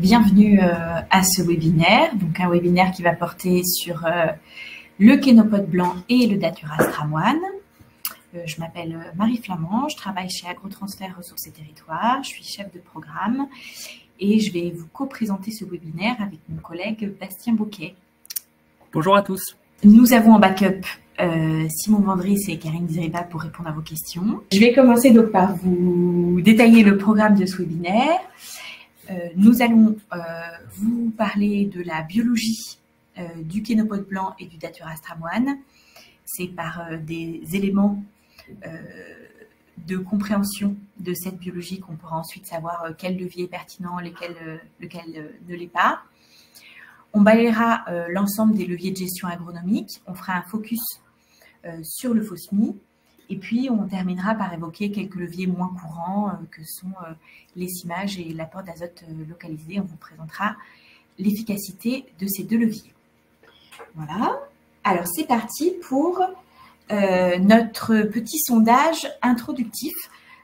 Bienvenue à ce webinaire, donc un webinaire qui va porter sur le kénopode blanc et le Datura stramoine. Je m'appelle Marie Flamand, je travaille chez Agrotransfert Ressources et Territoires, je suis chef de programme et je vais vous co-présenter ce webinaire avec mon collègue Bastien Bouquet. Bonjour à tous. Nous avons en backup Simon Vendris et Karine Zeriba pour répondre à vos questions. Je vais commencer donc par vous détailler le programme de ce webinaire. Nous allons vous parler de la biologie du kénopode blanc et du Datura stramoine. C'est par des éléments de compréhension de cette biologie qu'on pourra ensuite savoir quel levier est pertinent, lequel ne l'est pas. On balayera l'ensemble des leviers de gestion agronomique. On fera un focus sur le FOSMI. Et puis, on terminera par évoquer quelques leviers moins courants que sont l'essaimage et l'apport d'azote localisé. On vous présentera l'efficacité de ces deux leviers. Voilà. Alors, c'est parti pour notre petit sondage introductif.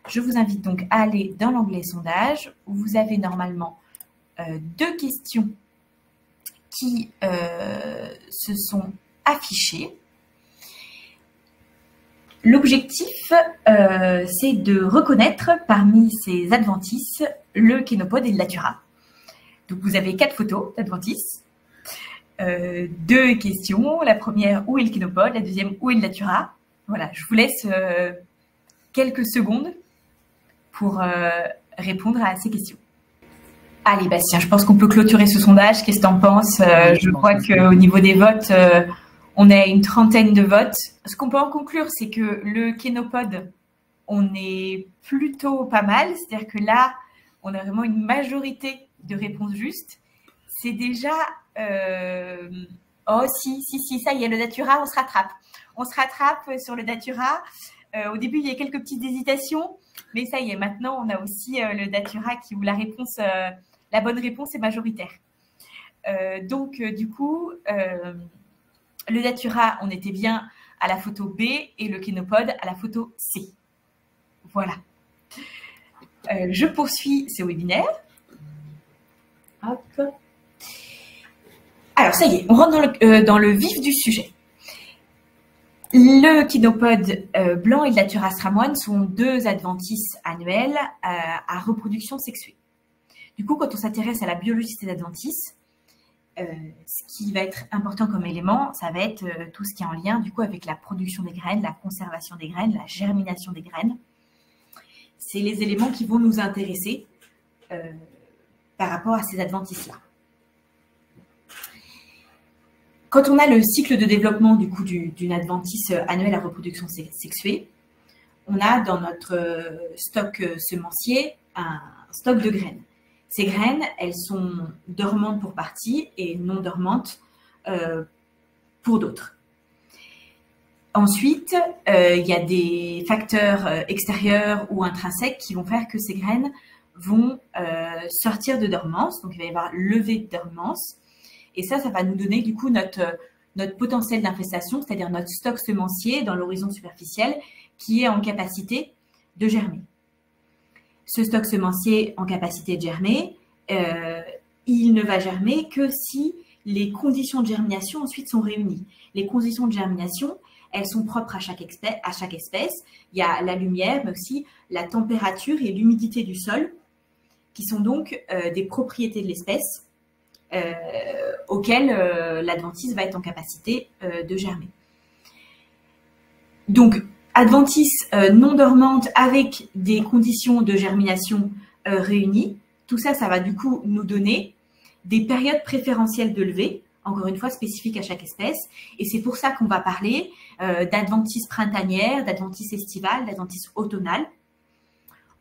Je vous invite donc à aller dans l'onglet sondage où vous avez normalement deux questions qui se sont affichées. L'objectif, c'est de reconnaître parmi ces adventices le kénopode et le Datura. Donc, vous avez 4 photos d'adventices, 2 questions. La première, où est le kénopode? La deuxième, où est le Datura? Voilà, je vous laisse quelques secondes pour répondre à ces questions. Allez, Bastien, je pense qu'on peut clôturer ce sondage. Qu'est-ce que tu en penses? Je crois qu'au niveau des votes, on a une trentaine de votes. Ce qu'on peut en conclure, c'est que le kénopode, on est plutôt pas mal. C'est-à-dire que là, on a vraiment une majorité de réponses justes. C'est déjà... Oh, si, ça y est, le Datura, on se rattrape. On se rattrape sur le Datura. Au début, il y a quelques petites hésitations. Mais ça y est, maintenant, on a aussi le Datura où la bonne réponse est majoritaire. Donc, du coup... le Datura, on était bien à la photo B et le kénopode à la photo C. Voilà. Je poursuis ce webinaire. Hop. Alors, ça y est, on rentre dans le vif du sujet. Le kénopode blanc et le Datura stramoine sont 2 adventices annuels à reproduction sexuée. Du coup, quand on s'intéresse à la biologie de ces adventices, ce qui va être important comme élément, ça va être tout ce qui est en lien du coup avec la production des graines, la conservation des graines, la germination des graines. C'est les éléments qui vont nous intéresser par rapport à ces adventices-là. Quand on a le cycle de développement du coup d'une adventice annuelle à reproduction sexuée, on a dans notre stock semencier un stock de graines. Ces graines, elles sont dormantes pour partie et non dormantes pour d'autres. Ensuite, il y a des facteurs extérieurs ou intrinsèques qui vont faire que ces graines vont sortir de dormance. Donc, il va y avoir levée de dormance. Et ça va nous donner du coup notre potentiel d'infestation, c'est-à-dire notre stock semencier dans l'horizon superficiel qui est en capacité de germer. Ce stock semencier en capacité de germer, il ne va germer que si les conditions de germination ensuite sont réunies. Les conditions de germination, elles sont propres à chaque espèce. Il y a la lumière, mais aussi la température et l'humidité du sol, qui sont donc des propriétés de l'espèce auxquelles l'adventice va être en capacité de germer. Donc, adventice non dormante avec des conditions de germination réunies. Tout ça, ça va du coup nous donner des périodes préférentielles de levée, encore une fois spécifiques à chaque espèce. Et c'est pour ça qu'on va parler d'adventice printanière, d'adventice estivale, d'adventice automnale.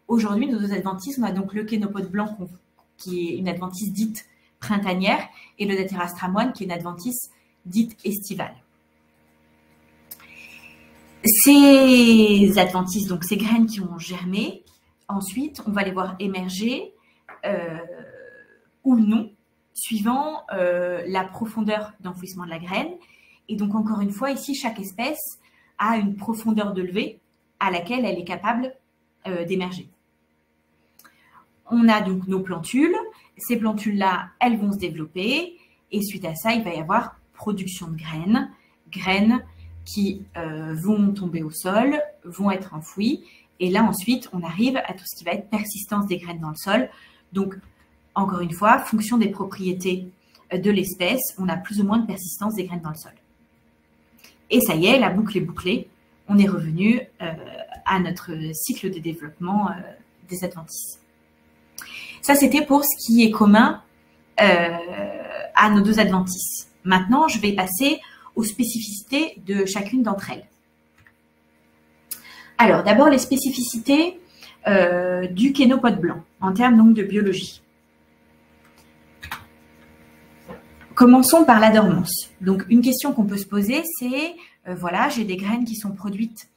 Aujourd'hui, nos 2 adventices, on a donc le kénopode blanc qui est une adventice dite printanière et le Datura stramoine qui est une adventice dite estivale. Ces adventices, donc ces graines qui ont germé, ensuite, on va les voir émerger ou non, suivant la profondeur d'enfouissement de la graine. Et donc, encore une fois, ici, chaque espèce a une profondeur de levée à laquelle elle est capable d'émerger. On a donc nos plantules ces plantules-là, elles vont se développer et suite à ça, il va y avoir production de graines, graines qui vont tomber au sol, vont être enfouies. Et là, ensuite, on arrive à tout ce qui va être persistance des graines dans le sol. Donc, encore une fois, fonction des propriétés de l'espèce, on a plus ou moins de persistance des graines dans le sol. Et ça y est, la boucle est bouclée. On est revenu à notre cycle de développement des adventices. Ça, c'était pour ce qui est commun à nos deux adventices. Maintenant, je vais passer aux spécificités de chacune d'entre elles. Alors, d'abord, les spécificités du kénopode blanc, en termes donc de biologie. Commençons par la dormance. Donc, une question qu'on peut se poser, c'est, voilà, j'ai des graines qui sont produites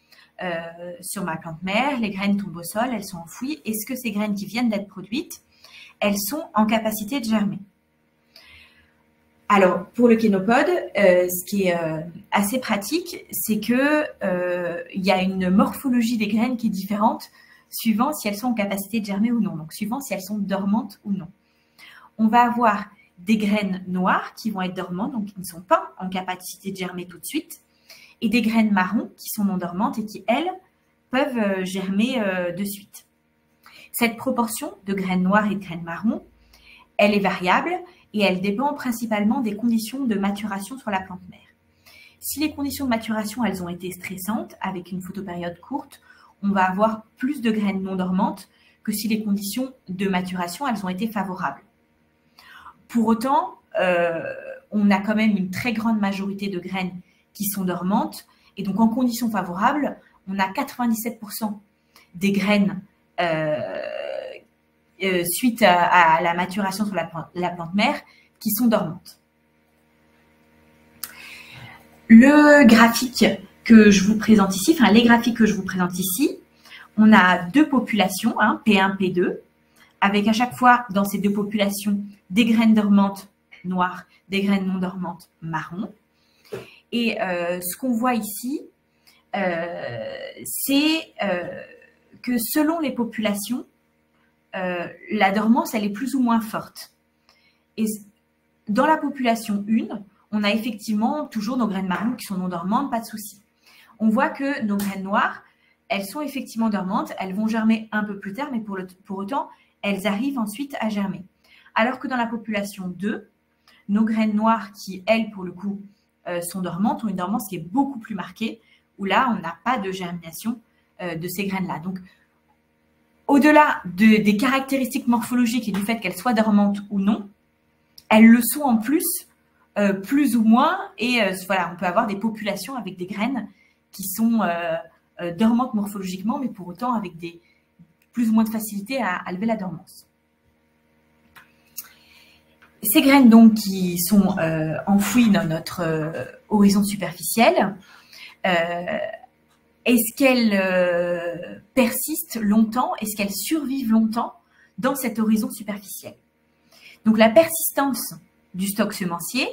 sur ma plante mère, les graines tombent au sol, elles sont enfouies. Est-ce que ces graines qui viennent d'être produites, elles sont en capacité de germer? Alors, pour le kénopode, ce qui est assez pratique, c'est que il y a une morphologie des graines qui est différente suivant si elles sont en capacité de germer ou non, donc suivant si elles sont dormantes ou non. On va avoir des graines noires qui vont être dormantes, donc qui ne sont pas en capacité de germer tout de suite, et des graines marron qui sont non dormantes et qui, elles, peuvent germer de suite. Cette proportion de graines noires et de graines marron, elle est variable et elle dépend principalement des conditions de maturation sur la plante mère. Si les conditions de maturation, elles ont été stressantes, avec une photopériode courte, on va avoir plus de graines non dormantes que si les conditions de maturation, elles ont été favorables. Pour autant, on a quand même une très grande majorité de graines qui sont dormantes. Et donc, en conditions favorables, on a 97% des graines suite à la maturation sur la plante mère qui sont dormantes. Le graphique que je vous présente ici, enfin les graphiques que je vous présente ici, on a deux populations, hein, P1, P2, avec à chaque fois dans ces deux populations des graines dormantes noires, des graines non dormantes marron. Et ce qu'on voit ici, c'est que selon les populations, la dormance, elle est plus ou moins forte. Et dans la population 1, on a effectivement toujours nos graines marron qui sont non dormantes, pas de souci. On voit que nos graines noires, elles sont effectivement dormantes, elles vont germer un peu plus tard, mais pour autant, elles arrivent ensuite à germer. Alors que dans la population 2, nos graines noires qui, elles, pour le coup, sont dormantes, ont une dormance qui est beaucoup plus marquée, où là, on n'a pas de germination de ces graines-là. Donc, au-delà des caractéristiques morphologiques et du fait qu'elles soient dormantes ou non, elles le sont en plus ou moins. Et voilà, on peut avoir des populations avec des graines qui sont dormantes morphologiquement, mais pour autant avec plus ou moins de facilité à lever la dormance. Ces graines donc qui sont enfouies dans notre horizon superficiel, est-ce qu'elles persistent longtemps? Est-ce qu'elles survivent longtemps dans cet horizon superficiel? Donc, la persistance du stock semencier,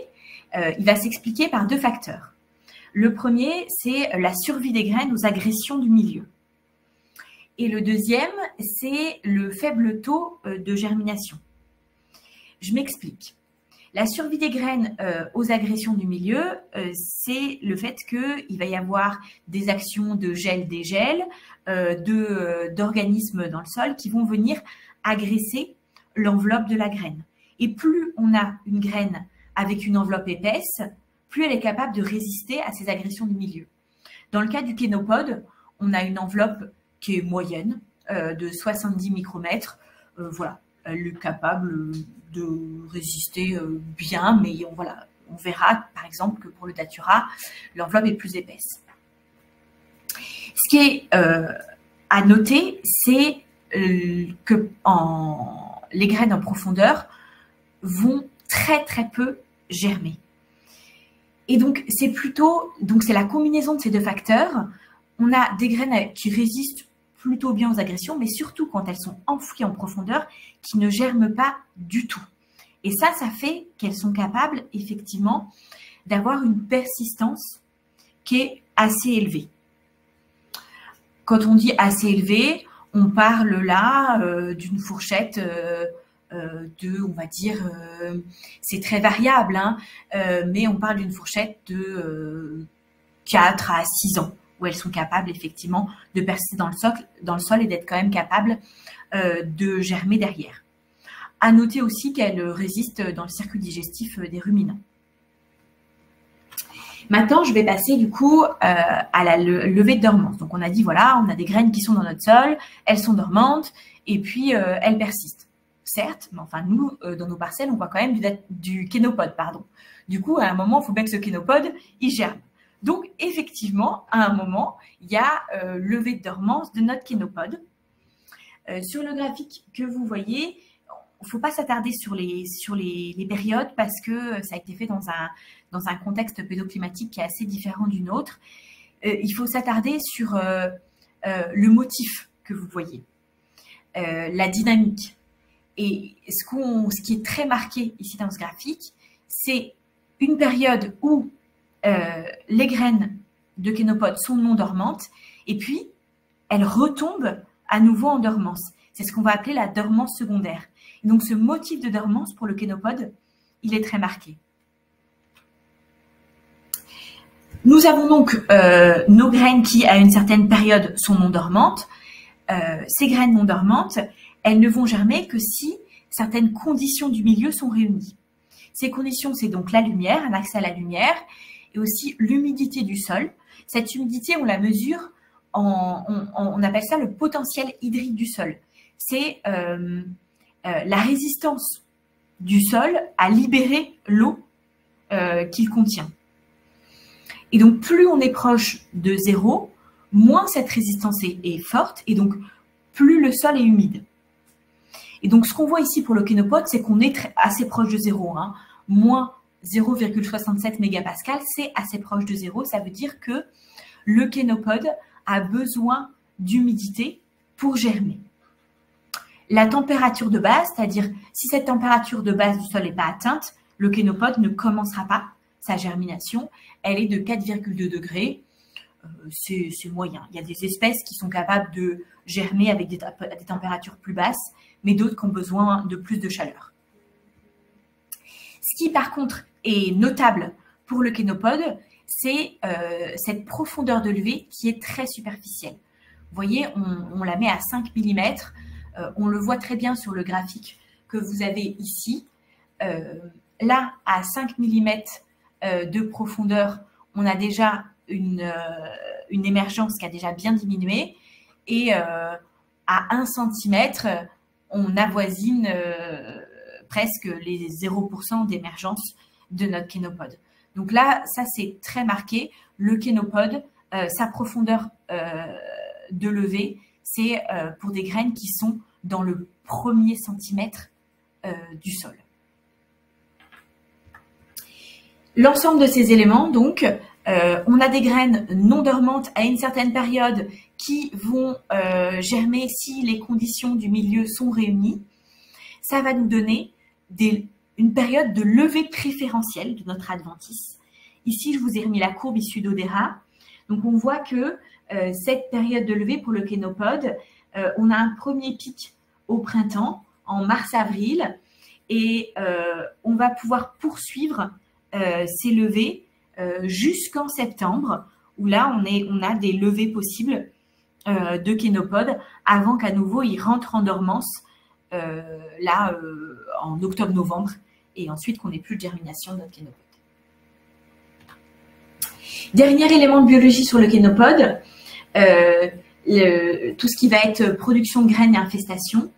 il va s'expliquer par deux facteurs. Le premier, c'est la survie des graines aux agressions du milieu. Et le deuxième, c'est le faible taux de germination. Je m'explique. La survie des graines aux agressions du milieu, c'est le fait qu'il va y avoir des actions de gel-dégel, d'organismes dans le sol qui vont venir agresser l'enveloppe de la graine. Et plus on a une graine avec une enveloppe épaisse, plus elle est capable de résister à ces agressions du milieu. Dans le cas du kénopode, on a une enveloppe qui est moyenne, de 70 micromètres. Voilà, elle est capable de résister bien, mais on verra par exemple que pour le datura, l'enveloppe est plus épaisse. Ce qui est à noter, c'est que les graines en profondeur vont très très peu germer. Et donc c'est la combinaison de ces deux facteurs. On a des graines qui résistent plutôt bien aux agressions, mais surtout quand elles sont enfouies en profondeur, qui ne germent pas du tout. Et ça fait qu'elles sont capables, effectivement, d'avoir une persistance qui est assez élevée. Quand on dit assez élevée, on parle là d'une fourchette on va dire, c'est très variable, hein, mais on parle d'une fourchette de 4 à 6 ans, où elles sont capables effectivement de persister dans le sol et d'être quand même capables de germer derrière. À noter aussi qu'elles résistent dans le circuit digestif des ruminants. Maintenant, je vais passer du coup à la levée de dormance. Donc, on a dit, voilà, on a des graines qui sont dans notre sol, elles sont dormantes et puis elles persistent. Certes, mais enfin, nous, dans nos parcelles, on voit quand même du kénopode, pardon. Du coup, à un moment, il faut bien que ce kénopode, il germe. Donc, effectivement, à un moment, il y a levée de dormance de notre kénopode. Sur le graphique que vous voyez, il ne faut pas s'attarder sur les périodes parce que ça a été fait dans un contexte pédoclimatique qui est assez différent du nôtre. Il faut s'attarder sur le motif que vous voyez, la dynamique. Et ce qui est très marqué ici dans ce graphique, c'est une période où les graines de kénopode sont non dormantes et puis elles retombent à nouveau en dormance. C'est ce qu'on va appeler la dormance secondaire. Et donc, ce motif de dormance pour le kénopode, il est très marqué. Nous avons donc nos graines qui, à une certaine période, sont non dormantes. Ces graines non dormantes, elles ne vont germer que si certaines conditions du milieu sont réunies. Ces conditions, c'est donc la lumière, un accès à la lumière, et aussi l'humidité du sol. Cette humidité, on la mesure, on appelle ça le potentiel hydrique du sol. C'est la résistance du sol à libérer l'eau qu'il contient. Et donc, plus on est proche de zéro, moins cette résistance est forte et donc plus le sol est humide. Et donc, ce qu'on voit ici pour le kénopode, c'est qu'on est assez proche de zéro. Hein. Moins 0,67 mégapascal, c'est assez proche de zéro. Ça veut dire que le kénopode a besoin d'humidité pour germer. La température de base, c'est-à-dire si cette température de base du sol n'est pas atteinte, le kénopode ne commencera pas sa germination. Elle est de 4,2 degrés. C'est moyen. Il y a des espèces qui sont capables de germer avec des températures plus basses, mais d'autres qui ont besoin de plus de chaleur. Ce qui, par contre, est notable pour le kénopode, c'est cette profondeur de levée qui est très superficielle. Vous voyez, on la met à 5 mm. On le voit très bien sur le graphique que vous avez ici. Là, à 5 mm de profondeur, on a déjà une émergence qui a déjà bien diminué. Et à 1 cm, on avoisine presque les 0% d'émergence de notre kénopode. Donc là, ça, c'est très marqué. Le kénopode, sa profondeur de levée, c'est pour des graines qui sont dans le premier centimètre du sol. L'ensemble de ces éléments, donc, on a des graines non dormantes à une certaine période qui vont germer si les conditions du milieu sont réunies. Ça va nous donner une période de levée préférentielle de notre adventice. Ici, je vous ai remis la courbe issue d'Odera. Donc, on voit que cette période de levée pour le kénopode, on a un premier pic au printemps, en mars-avril, et on va pouvoir poursuivre ces levées jusqu'en septembre, où là, on a des levées possibles de kénopode avant qu'à nouveau, il rentre en dormance en octobre-novembre, et ensuite qu'on n'ait plus de germination de notre kénopode. Dernier élément de biologie sur le kénopode, tout ce qui va être production de graines et infestation.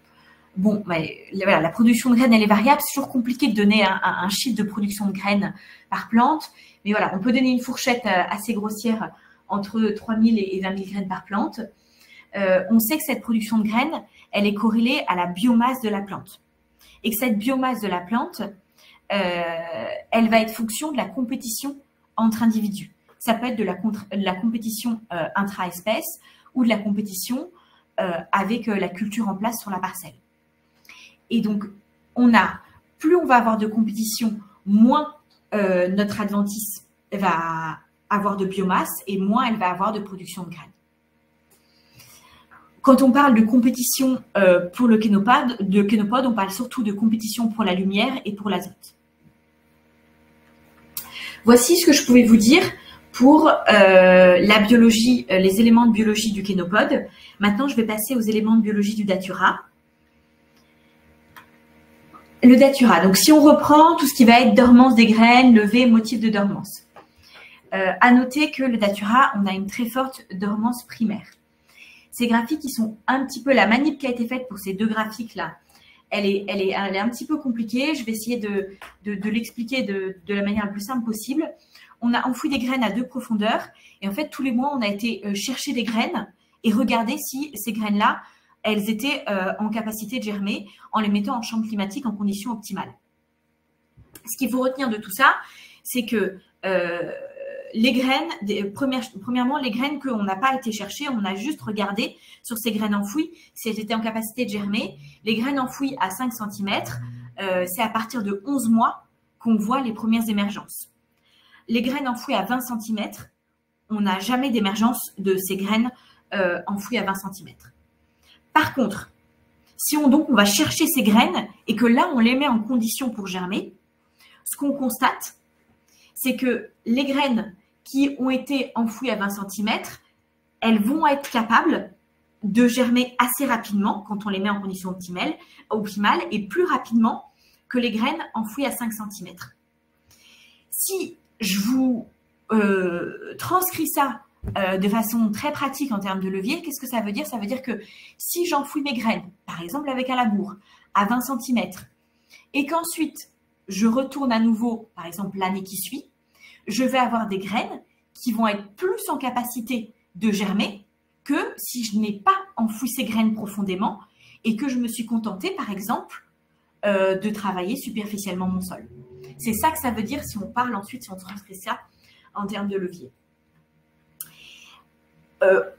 Bon, voilà, la production de graines, elle est variable. C'est toujours compliqué de donner un chiffre de production de graines par plante. Mais voilà, on peut donner une fourchette assez grossière entre 3000 et 20 000 graines par plante. On sait que cette production de graines, elle est corrélée à la biomasse de la plante. Et que cette biomasse de la plante, elle va être fonction de la compétition entre individus. Ça peut être de la compétition intra-espèce ou de la compétition avec la culture en place sur la parcelle. Et donc, plus on va avoir de compétition, moins notre adventice va avoir de biomasse et moins elle va avoir de production de graines. Quand on parle de compétition pour le kénopode, on parle surtout de compétition pour la lumière et pour l'azote. Voici ce que je pouvais vous dire pour la biologie, les éléments de biologie du kénopode. Maintenant, je vais passer aux éléments de biologie du datura. Le datura, donc si on reprend tout ce qui va être dormance des graines, levée, motif de dormance. À noter que le datura, on a une très forte dormance primaire. Ces graphiques, ils sont un petit peu, la manip qui a été faite pour ces deux graphiques-là, elle est un petit peu compliquée. Je vais essayer de l'expliquer de la manière la plus simple possible. On a enfoui des graines à 2 profondeurs et en fait, tous les mois, on a été chercher des graines et regarder si ces graines-là, elles étaient en capacité de germer en les mettant en chambre climatique en conditions optimales. Ce qu'il faut retenir de tout ça, c'est que les graines, premièrement, les graines qu'on n'a pas été chercher, on a juste regardé sur ces graines enfouies si elles étaient en capacité de germer. Les graines enfouies à 5 cm, c'est à partir de 11 mois qu'on voit les premières émergences. Les graines enfouies à 20 cm, on n'a jamais d'émergence de ces graines enfouies à 20 cm. Par contre, si on va chercher ces graines et que là, on les met en condition pour germer, ce qu'on constate, c'est que les graines qui ont été enfouies à 20 cm, elles vont être capables de germer assez rapidement quand on les met en condition optimale et plus rapidement que les graines enfouies à 5 cm. Si je vous transcris ça de façon très pratique en termes de levier, qu'est-ce que ça veut dire? Ça veut dire que si j'enfouis mes graines, par exemple avec un labour, à 20 cm, et qu'ensuite je retourne à nouveau, par exemple l'année qui suit, je vais avoir des graines qui vont être plus en capacité de germer que si je n'ai pas enfoui ces graines profondément et que je me suis contentée, par exemple, de travailler superficiellement mon sol. C'est ça que ça veut dire si on parle ensuite, si on transcrit ça en termes de levier.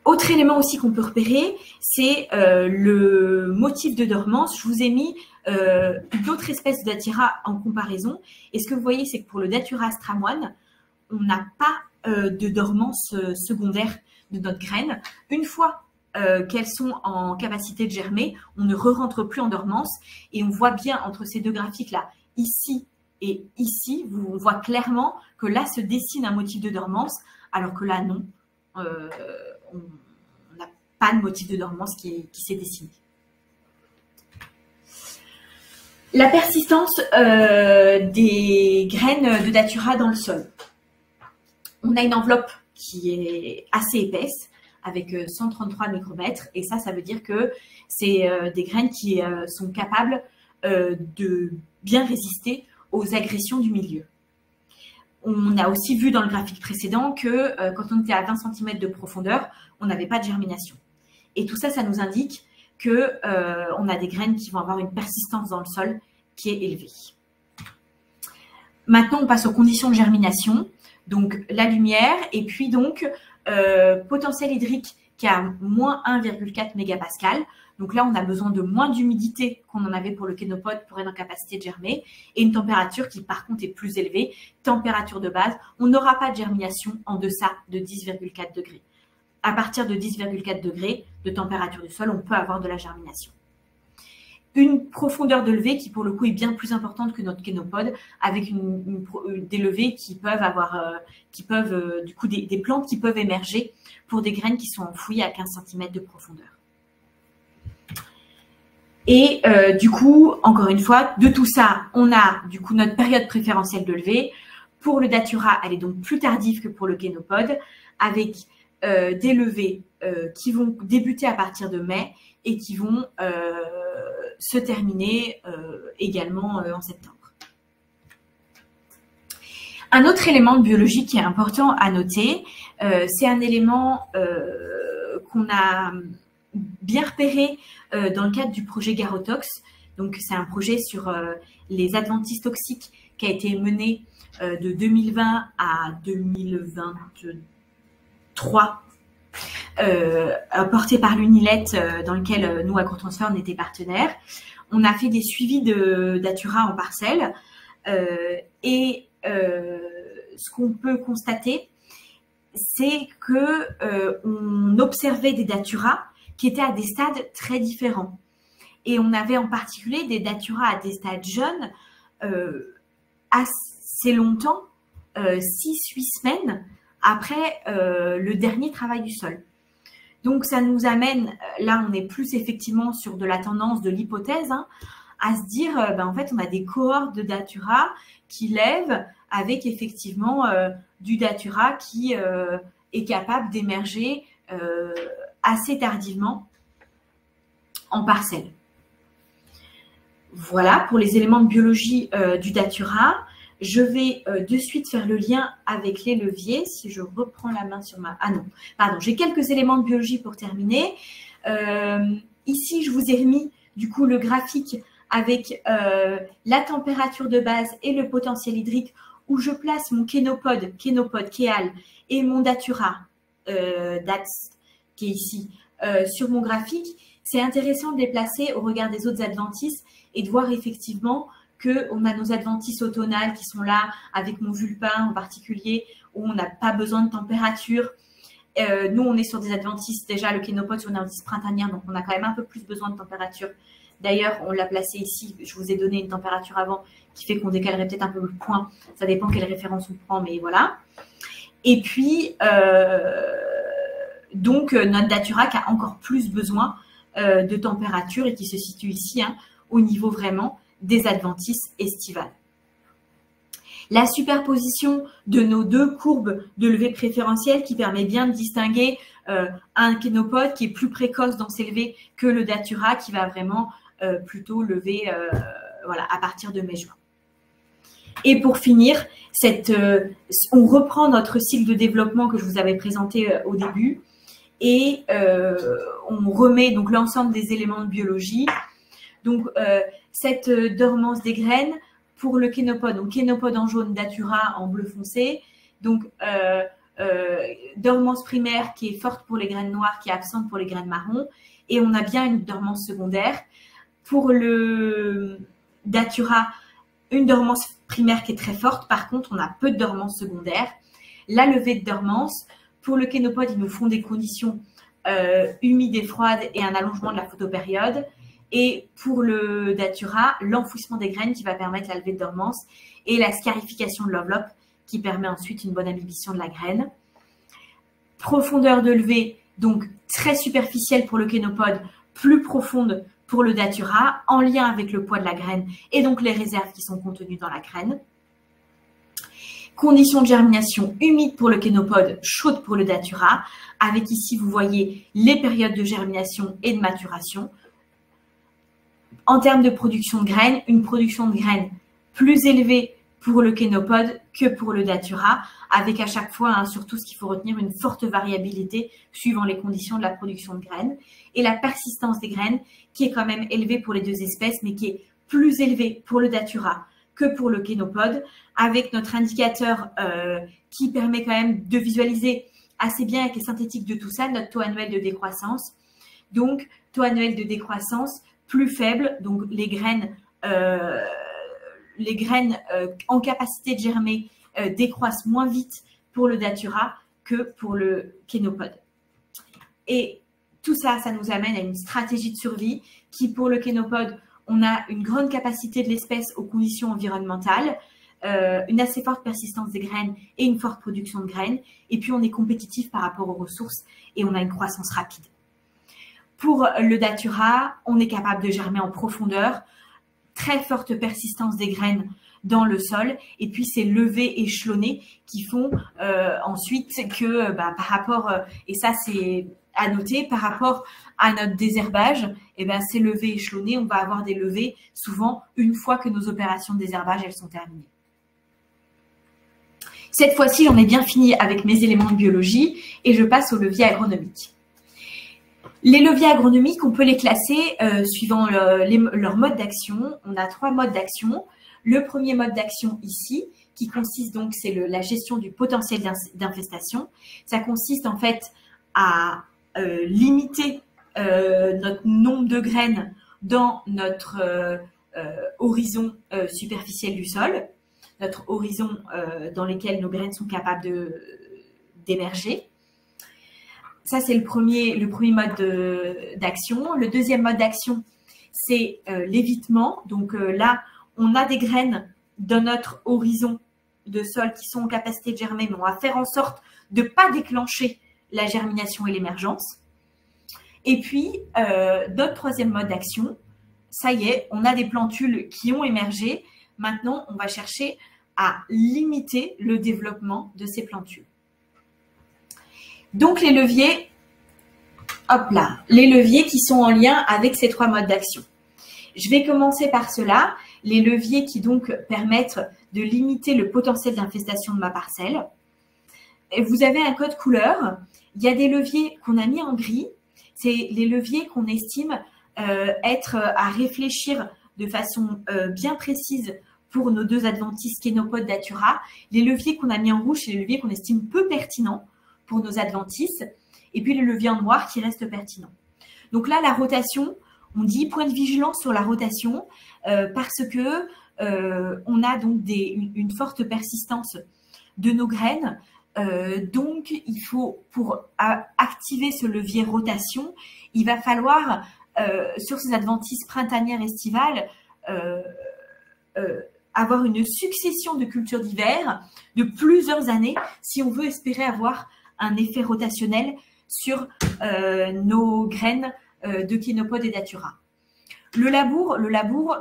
Autre élément aussi qu'on peut repérer, c'est le motif de dormance. Je vous ai mis d'autres espèces de datura en comparaison. Et ce que vous voyez, c'est que pour le datura stramoine, on n'a pas de dormance secondaire de notre graine. Une fois qu'elles sont en capacité de germer, on ne re-rentre plus en dormance. Et on voit bien entre ces deux graphiques-là, ici et ici, on voit clairement que là se dessine un motif de dormance, alors que là, non. On n'a pas de motif de dormance qui s'est dessiné. La persistance des graines de datura dans le sol. On a une enveloppe qui est assez épaisse, avec 133 micromètres, et ça veut dire que c'est des graines qui sont capables de bien résister aux agressions du milieu. On a aussi vu dans le graphique précédent que quand on était à 20 cm de profondeur, on n'avait pas de germination. Et tout ça, ça nous indique qu'on a des graines qui vont avoir une persistance dans le sol qui est élevée. Maintenant, on passe aux conditions de germination. Donc, la lumière et puis donc potentiel hydrique qui est à moins 1,4 mégapascal. Donc là, on a besoin de moins d'humidité qu'on en avait pour le kénopode pour être en capacité de germer et une température qui, par contre, est plus élevée. Température de base, on n'aura pas de germination en deçà de 10,4 degrés. À partir de 10,4 degrés de température du sol, on peut avoir de la germination. Une profondeur de levée qui, pour le coup, est bien plus importante que notre kénopode, avec des levées qui peuvent avoir, du coup, des plantes qui peuvent émerger pour des graines qui sont enfouies à 15 cm de profondeur. Et du coup, encore une fois, de tout ça, on a du coup notre période préférentielle de levée. Pour le datura, elle est donc plus tardive que pour le kénopode, avec des levées qui vont débuter à partir de mai et qui vont se terminer également en septembre. Un autre élément de biologie qui est important à noter, c'est un élément qu'on a bien repéré dans le cadre du projet Garotox. Donc, c'est un projet sur les adventices toxiques qui a été mené de 2020 à 2023, porté par l'UNILET, dans lequel nous, AgroTransfer, on était partenaires. On a fait des suivis de datura en parcelle et ce qu'on peut constater, c'est que on observait des datura qui étaient à des stades très différents. Et on avait en particulier des datura à des stades jeunes assez longtemps, 6-8 semaines après le dernier travail du sol. Donc, ça nous amène, là, on est plus effectivement sur de la tendance de l'hypothèse, hein, à se dire, en fait, on a des cohortes de datura qui lèvent avec effectivement du datura qui est capable d'émerger assez tardivement en parcelle. Voilà pour les éléments de biologie du datura. Je vais de suite faire le lien avec les leviers. Si je reprends la main sur ma... Ah non, pardon, j'ai quelques éléments de biologie pour terminer. Ici, je vous ai remis du coup le graphique avec la température de base et le potentiel hydrique où je place mon kénopode kéal et mon datura, DATS, qui est ici, sur mon graphique. C'est intéressant de les placer au regard des autres adventices et de voir effectivement qu'on a nos adventices automnales qui sont là, avec mon vulpin en particulier, où on n'a pas besoin de température. Nous, on est sur des adventices, déjà le kénopode sur une adventice printanière, donc on a quand même un peu plus besoin de température. D'ailleurs, on l'a placé ici, je vous ai donné une température avant qui fait qu'on décalerait peut-être un peu le point. Ça dépend quelle référence on prend, mais voilà. Et puis, donc, notre datura qui a encore plus besoin de température et qui se situe ici, hein, au niveau vraiment des adventices estivales. La superposition de nos deux courbes de levée préférentielle qui permet bien de distinguer un kénopode qui est plus précoce dans ses levées que le datura qui va vraiment plutôt lever voilà, à partir de mai-juin. Et pour finir, on reprend notre cycle de développement que je vous avais présenté au début et on remet donc l'ensemble des éléments de biologie. Donc, cette dormance des graines pour le kénopode, donc kénopode en jaune, datura en bleu foncé. Donc, dormance primaire qui est forte pour les graines noires, qui est absente pour les graines marron. Et on a bien une dormance secondaire. Pour le datura, une dormance primaire qui est très forte. Par contre, on a peu de dormance secondaire. La levée de dormance, pour le kénopode, ils nous font des conditions humides et froides et un allongement de la photopériode. Et pour le datura, l'enfouissement des graines qui va permettre la levée de dormance et la scarification de l'enveloppe qui permet ensuite une bonne imbibition de la graine. Profondeur de levée, donc très superficielle pour le kénopode, plus profonde pour le datura, en lien avec le poids de la graine et donc les réserves qui sont contenues dans la graine. Conditions de germination humides pour le kénopode, chaudes pour le datura, avec ici, vous voyez les périodes de germination et de maturation. En termes de production de graines, une production de graines plus élevée pour le kénopode que pour le datura, avec à chaque fois, hein, surtout ce qu'il faut retenir, une forte variabilité suivant les conditions de la production de graines. Et la persistance des graines qui est quand même élevée pour les deux espèces, mais qui est plus élevée pour le datura que pour le kénopode, avec notre indicateur qui permet quand même de visualiser assez bien avec les synthétiques de tout ça, notre taux annuel de décroissance. Donc, taux annuel de décroissance plus faible, donc les graines en capacité de germer décroissent moins vite pour le datura que pour le kénopode. Et tout ça, ça nous amène à une stratégie de survie qui, pour le kénopode, on a une grande capacité de l'espèce aux conditions environnementales, une assez forte persistance des graines et une forte production de graines. Et puis, on est compétitif par rapport aux ressources et on a une croissance rapide. Pour le datura, on est capable de germer en profondeur, très forte persistance des graines dans le sol, et puis ces levées échelonnées qui font ensuite que par rapport, et ça c'est à noter, par rapport à notre désherbage, et ces levées échelonnées, on va avoir des levées souvent une fois que nos opérations de désherbage elles sont terminées. Cette fois-ci, j'en ai bien fini avec mes éléments de biologie et je passe aux leviers agronomiques. Les leviers agronomiques, on peut les classer suivant leur mode d'action. On a 3 modes d'action. Le premier mode d'action ici, qui consiste donc, c'est la gestion du potentiel d'infestation. Ça consiste en fait à limiter notre nombre de graines dans notre horizon superficiel du sol, notre horizon dans lequel nos graines sont capables d'émerger. ça, c'est le premier mode d'action. Le deuxième mode d'action, c'est l'évitement. Donc là, on a des graines dans notre horizon de sol qui sont en capacité de germer, mais on va faire en sorte de ne pas déclencher la germination et l'émergence. Et puis, notre troisième mode d'action, ça y est, on a des plantules qui ont émergé. Maintenant, on va chercher à limiter le développement de ces plantules. Donc, les leviers, hop là, les leviers qui sont en lien avec ces trois modes d'action. Je vais commencer par cela, les leviers qui donc permettent de limiter le potentiel d'infestation de ma parcelle. Et vous avez un code couleur. Il y a des leviers qu'on a mis en gris. C'est les leviers qu'on estime être à réfléchir de façon bien précise pour nos deux adventices Kénopode Datura. Les leviers qu'on a mis en rouge, c'est les leviers qu'on estime peu pertinents pour nos adventices. Et puis les leviers en noir qui restent pertinents. Donc là, la rotation, on dit point de vigilance sur la rotation parce que on a donc une forte persistance de nos graines. Donc, il faut, pour activer ce levier rotation, il va falloir, sur ces adventices printanières estivales, avoir une succession de cultures d'hiver de plusieurs années si on veut espérer avoir un effet rotationnel sur nos graines de Kénopode et Datura. Le labour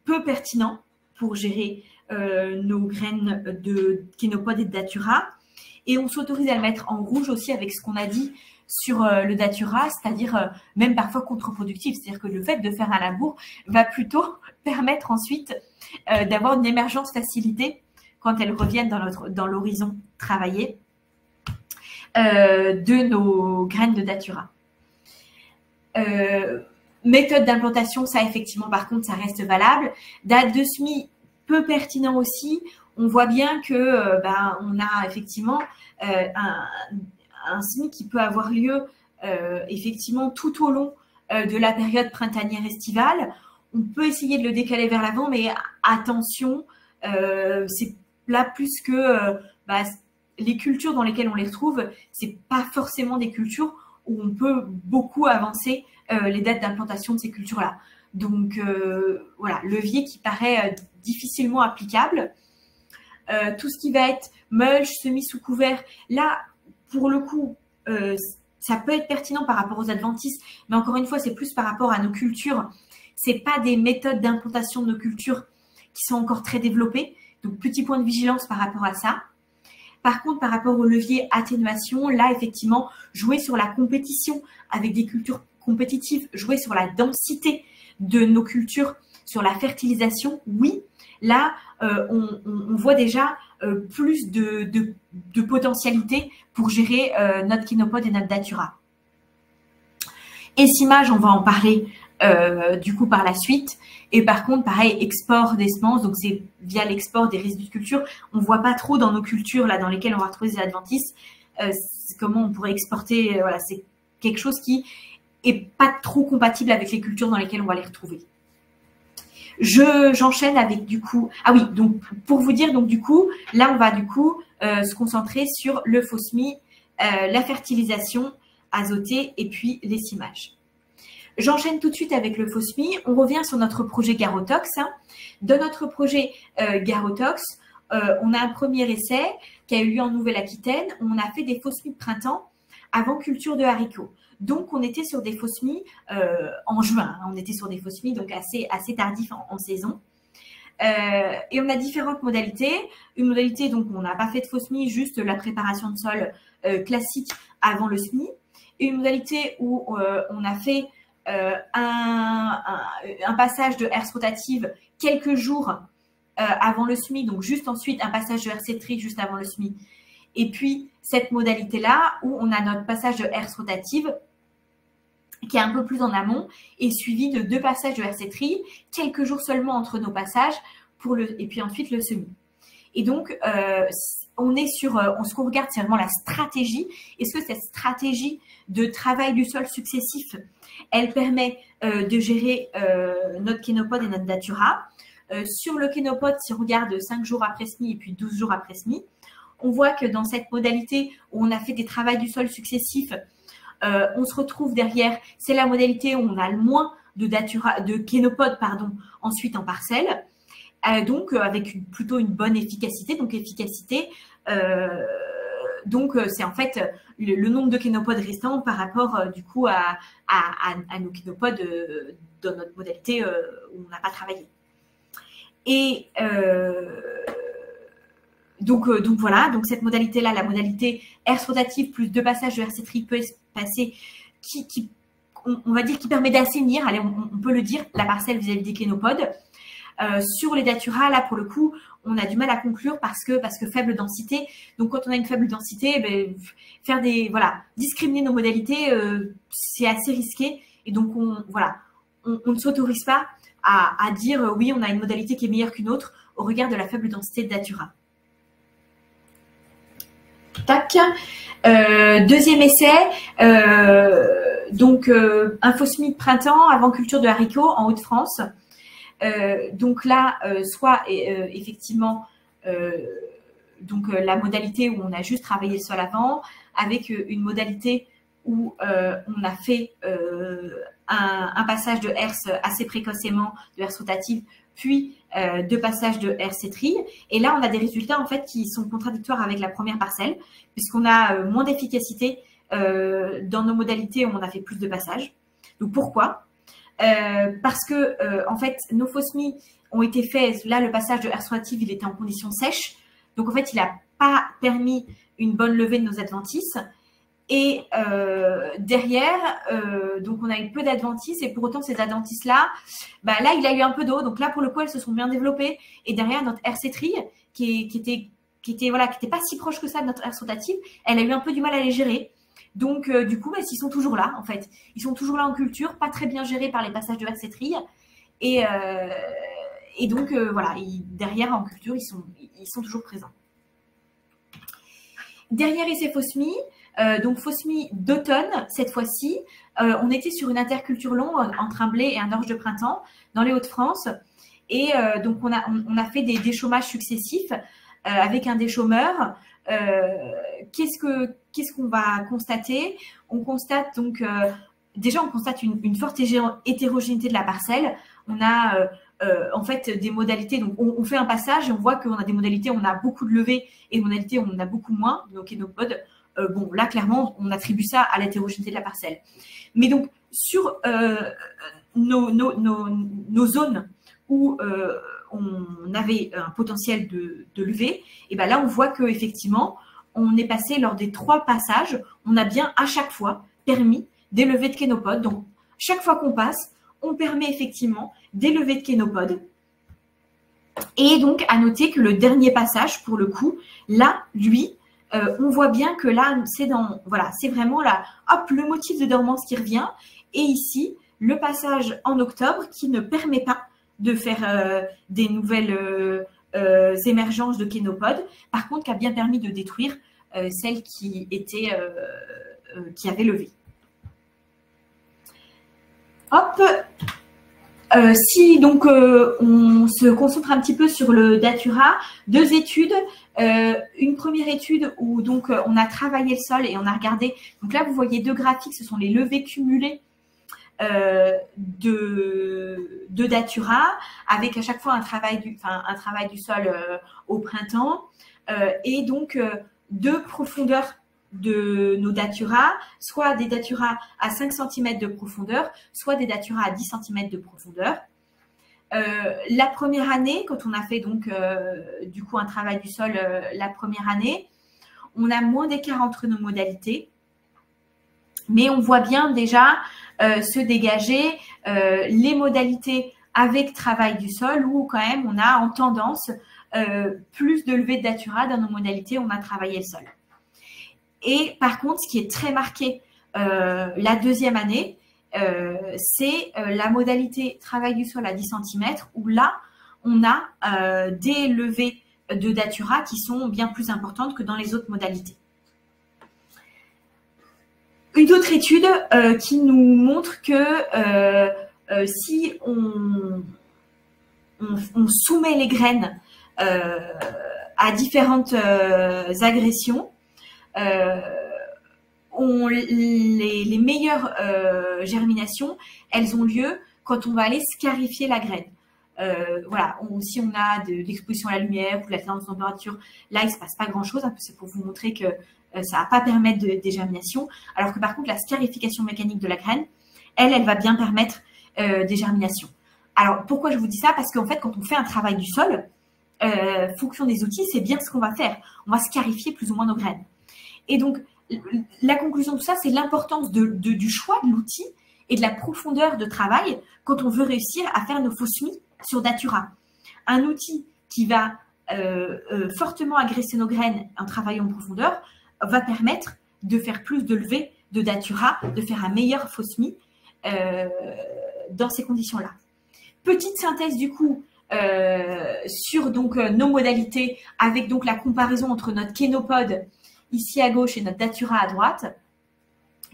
peu pertinent pour gérer nos graines de Kénopode et de Datura. Et on s'autorise à le mettre en rouge aussi avec ce qu'on a dit sur le Datura, c'est-à-dire même parfois contre-productif. C'est-à-dire que le fait de faire un labour va plutôt permettre ensuite d'avoir une émergence facilitée quand elles reviennent dans l'horizon travaillé de nos graines de Datura. Méthode d'implantation, ça effectivement, par contre, ça reste valable. Date de semis, peu pertinent aussi. On voit bien que on a effectivement un semis qui peut avoir lieu effectivement tout au long de la période printanière estivale. On peut essayer de le décaler vers l'avant, mais attention, c'est là plus que les cultures dans lesquelles on les retrouve, c'est pas forcément des cultures où on peut beaucoup avancer les dates d'implantation de ces cultures-là. Donc voilà, levier qui paraît difficilement applicable. Tout ce qui va être mulch, semis sous couvert, là, pour le coup, ça peut être pertinent par rapport aux adventices, mais encore une fois, c'est plus par rapport à nos cultures. Ce n'est pas des méthodes d'implantation de nos cultures qui sont encore très développées. Donc, petit point de vigilance par rapport à ça. Par contre, par rapport au levier atténuation, là, effectivement, jouer sur la compétition avec des cultures compétitives, jouer sur la densité de nos cultures, sur la fertilisation, oui. Là, on voit déjà plus de potentialité pour gérer notre Kénopode et notre Datura. Essimage, on va en parler du coup par la suite. Et par contre, pareil, export des semences, donc c'est via l'export des résidus de culture. On ne voit pas trop dans nos cultures là, dans lesquelles on va retrouver des adventices comment on pourrait exporter. Voilà, c'est quelque chose qui est pas trop compatible avec les cultures dans lesquelles on va les retrouver. J'enchaîne avec du coup, ah oui, donc pour vous dire, donc du coup, là on va du coup se concentrer sur le faux semis, la fertilisation azotée et puis l'essimage. J'enchaîne tout de suite avec le faux semis. On revient sur notre projet Garotox. Dans notre projet Garotox, on a un premier essai qui a eu lieu en Nouvelle-Aquitaine. On a fait des faux semis de printemps avant culture de haricots. Donc, on était sur des faux semis en juin. On était sur des faux semis donc assez tardifs en saison. Et on a différentes modalités. Une modalité, donc, on n'a pas fait de faux semis, juste la préparation de sol classique avant le semis. Et une modalité où on a fait un passage de herse rotative quelques jours avant le semis, donc juste ensuite un passage de hersétrie juste avant le semis. Et puis, cette modalité-là, où on a notre passage de herse rotative qui est un peu plus en amont et suivi de 2 passages de hersétrie, quelques jours seulement entre nos passages, et puis ensuite le semis. Et donc, on est sur, ce qu'on regarde, c'est vraiment la stratégie. Est-ce que cette stratégie de travail du sol successif, elle permet de gérer notre Kénopode et notre Datura? Sur le Kénopode, si on regarde 5 jours après semis et puis 12 jours après semis, on voit que dans cette modalité où on a fait des travaux du sol successifs, On se retrouve derrière, c'est la modalité où on a le moins de kénopodes, ensuite en parcelle. Donc, avec plutôt une bonne efficacité. Donc, efficacité, c'est en fait le nombre de kénopodes restants par rapport, du coup, à nos kénopodes dans notre modalité où on n'a pas travaillé. Et donc voilà, donc cette modalité-là, la modalité herse rotative plus 2 passages de RC tri peut se passer, on va dire, qui permet d'assainir, allez, on peut le dire, la parcelle vis-à-vis des kénopodes. Sur les datura, là, pour le coup, on a du mal à conclure parce que faible densité. Donc, quand on a une faible densité, faire discriminer nos modalités, c'est assez risqué. Et donc, on ne s'autorise pas à dire oui, on a une modalité qui est meilleure qu'une autre au regard de la faible densité de datura. Tac. Deuxième essai, un faux-semis de printemps avant culture de haricots en Hauts-de-France. Donc là, effectivement, la modalité où on a juste travaillé le sol avant, avec une modalité où on a fait un passage de herse assez précocement, de herse rotative, puis 2 passages de RC tri. Et là, on a des résultats en fait qui sont contradictoires avec la première parcelle, puisqu'on a moins d'efficacité dans nos modalités où on a fait plus de passages. Donc pourquoi ? Parce que en fait, nos faux-semis ont été faits. Là, le passage de herse rotative, il était en condition sèche. Donc en fait, il n'a pas permis une bonne levée de nos adventices. Et derrière, donc on a eu peu d'adventices, et pour autant ces adventices-là, là il a eu un peu d'eau, donc là pour le coup elles se sont bien développées. Et derrière notre RC tri, qui était pas si proche que ça de notre herse rotative, elle a eu un peu du mal à les gérer. Donc du coup, ils sont toujours là en fait, ils sont toujours là en culture, pas très bien gérés par les passages de RC tri, et donc derrière en culture ils sont toujours présents. Derrière essai faux-semis. Donc faux-semis d'automne cette fois-ci, on était sur une interculture longue entre un blé et un orge de printemps dans les Hauts-de-France, et donc on a fait des déchômages successifs avec un déchômeur. Qu'est-ce qu'on va constater? On constate donc déjà une forte hétérogénéité de la parcelle. On a en fait des modalités, donc on fait un passage et on voit qu'on a des modalités où on a beaucoup de levées et des modalités où on a beaucoup moins, donc kénopodes. Là, clairement, on attribue ça à l'hétérogénéité de la parcelle. Mais donc, sur nos zones où on avait un potentiel de levée, et là, on voit qu'effectivement, on est passé lors des 3 passages, on a bien à chaque fois permis des levées de kénopodes. Donc, chaque fois qu'on passe, on permet effectivement des levées de kénopodes. Et donc, à noter que le dernier passage, pour le coup, là, lui, on voit bien que là, c'est vraiment là, hop, le motif de dormance qui revient. Et ici, le passage en octobre qui ne permet pas de faire des nouvelles émergences de kénopodes. Par contre, qui a bien permis de détruire celles qui avaient levé. Hop. Si donc on se concentre un petit peu sur le datura, 2 études. Une première étude où donc on a travaillé le sol et on a regardé. Donc là, vous voyez 2 graphiques, ce sont les levées cumulées de datura, avec à chaque fois un travail du sol au printemps, et donc 2 profondeurs de nos datura, soit des datura à 5 cm de profondeur, soit des datura à 10 cm de profondeur. La première année, quand on a fait donc du coup un travail du sol la première année, on a moins d'écart entre nos modalités, mais on voit bien déjà se dégager les modalités avec travail du sol, où quand même on a en tendance plus de levée de datura dans nos modalités où on a travaillé le sol. Et par contre, ce qui est très marqué la deuxième année, c'est la modalité travail du sol à 10 cm, où là, on a des levées de datura qui sont bien plus importantes que dans les autres modalités. Une autre étude qui nous montre que si on soumet les graines à différentes agressions, les meilleures germinations, elles ont lieu quand on va aller scarifier la graine. Voilà, si on a de l'exposition à la lumière ou de l'alternance de température, là, il ne se passe pas grand-chose. C'est pour vous montrer que ça ne va pas permettre des germinations. Alors que par contre, la scarification mécanique de la graine, elle va bien permettre des germinations. Alors, pourquoi je vous dis ça? Parce qu'en fait, quand on fait un travail du sol, fonction des outils, c'est bien ce qu'on va faire. On va scarifier plus ou moins nos graines. Et donc, la conclusion de tout ça, c'est l'importance du choix de l'outil et de la profondeur de travail quand on veut réussir à faire nos faux semis sur Datura. Un outil qui va fortement agresser nos graines en travaillant en profondeur va permettre de faire plus de levées de Datura, de faire un meilleur faux semis dans ces conditions-là. Petite synthèse du coup sur donc nos modalités avec donc la comparaison entre notre Kenopod ici à gauche et notre Datura à droite.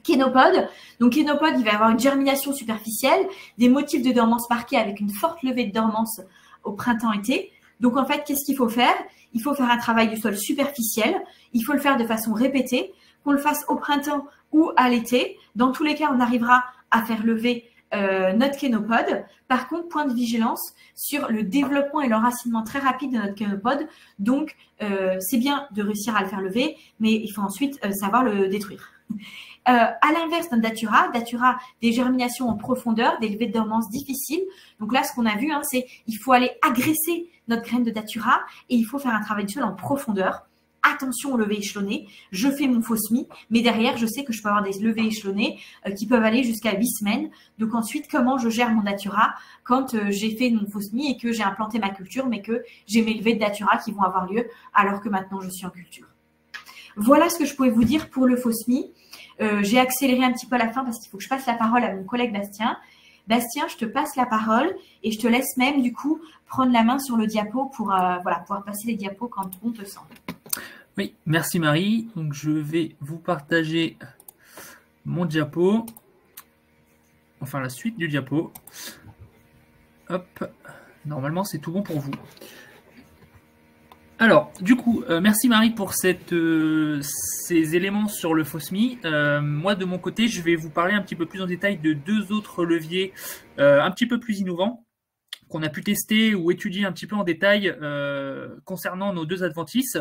Kenopod, donc Kenopod, il va avoir une germination superficielle, des motifs de dormance marqués avec une forte levée de dormance au printemps-été. Donc en fait, qu'est-ce qu'il faut faire? Il faut faire un travail du sol superficiel, il faut le faire de façon répétée, qu'on le fasse au printemps ou à l'été. Dans tous les cas, on arrivera à faire lever notre Kenopod. Par contre, point de vigilance sur le développement et l'enracinement très rapide de notre Kenopod. Donc, c'est bien de réussir à le faire lever, mais il faut ensuite savoir le détruire. À l'inverse d'un Datura, des germinations en profondeur, des levées de dormance difficiles. Donc là, ce qu'on a vu, c'est il faut aller agresser notre graine de Datura et il faut faire un travail du sol en profondeur. Attention aux levées échelonnées, je fais mon faux semis, mais derrière, je sais que je peux avoir des levées échelonnées qui peuvent aller jusqu'à 8 semaines. Donc ensuite, comment je gère mon Datura quand j'ai fait mon faux semis et que j'ai implanté ma culture, mais que j'ai mes levées de Datura qui vont avoir lieu alors que maintenant je suis en culture. Voilà ce que je pouvais vous dire pour le faux semis. J'ai accéléré un petit peu à la fin parce qu'il faut que je passe la parole à mon collègue Bastien. Bastien, je te passe la parole et je te laisse même du coup prendre la main sur le diapo pour pouvoir passer les diapos quand on te sent. Oui, merci Marie. Donc je vais vous partager mon diapo, enfin la suite du diapo. Hop, normalement c'est tout bon pour vous. Alors, du coup, merci Marie pour ces éléments sur le faux semis. Moi, de mon côté, je vais vous parler un petit peu plus en détail de deux autres leviers un petit peu plus innovants qu'on a pu tester ou étudier un petit peu en détail concernant nos deux adventices.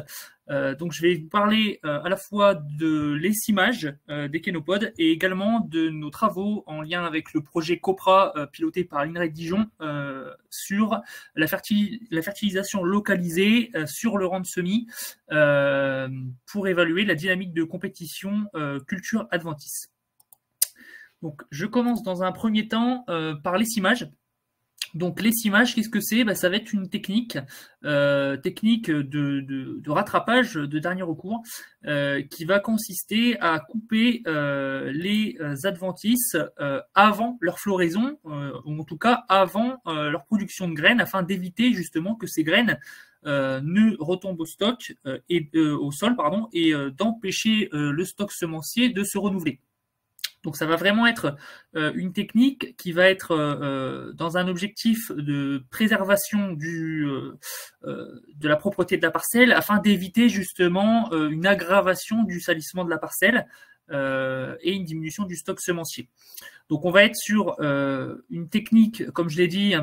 Donc, je vais vous parler à la fois de l'essimage des Kenopod et également de nos travaux en lien avec le projet COPRA piloté par l'INRAE de Dijon sur la fertilisation localisée sur le rang de semis pour évaluer la dynamique de compétition culture adventice. Donc, je commence dans un premier temps par l'essimage. Donc l'essimage, qu'est-ce que c'est? Ça va être une technique de rattrapage de dernier recours qui va consister à couper les adventices avant leur floraison, ou en tout cas avant leur production de graines, afin d'éviter justement que ces graines ne retombent au stock au sol, et d'empêcher le stock semencier de se renouveler. Donc ça va vraiment être une technique qui va être dans un objectif de préservation de la propreté de la parcelle afin d'éviter justement une aggravation du salissement de la parcelle et une diminution du stock semencier. Donc on va être sur une technique, comme je l'ai dit,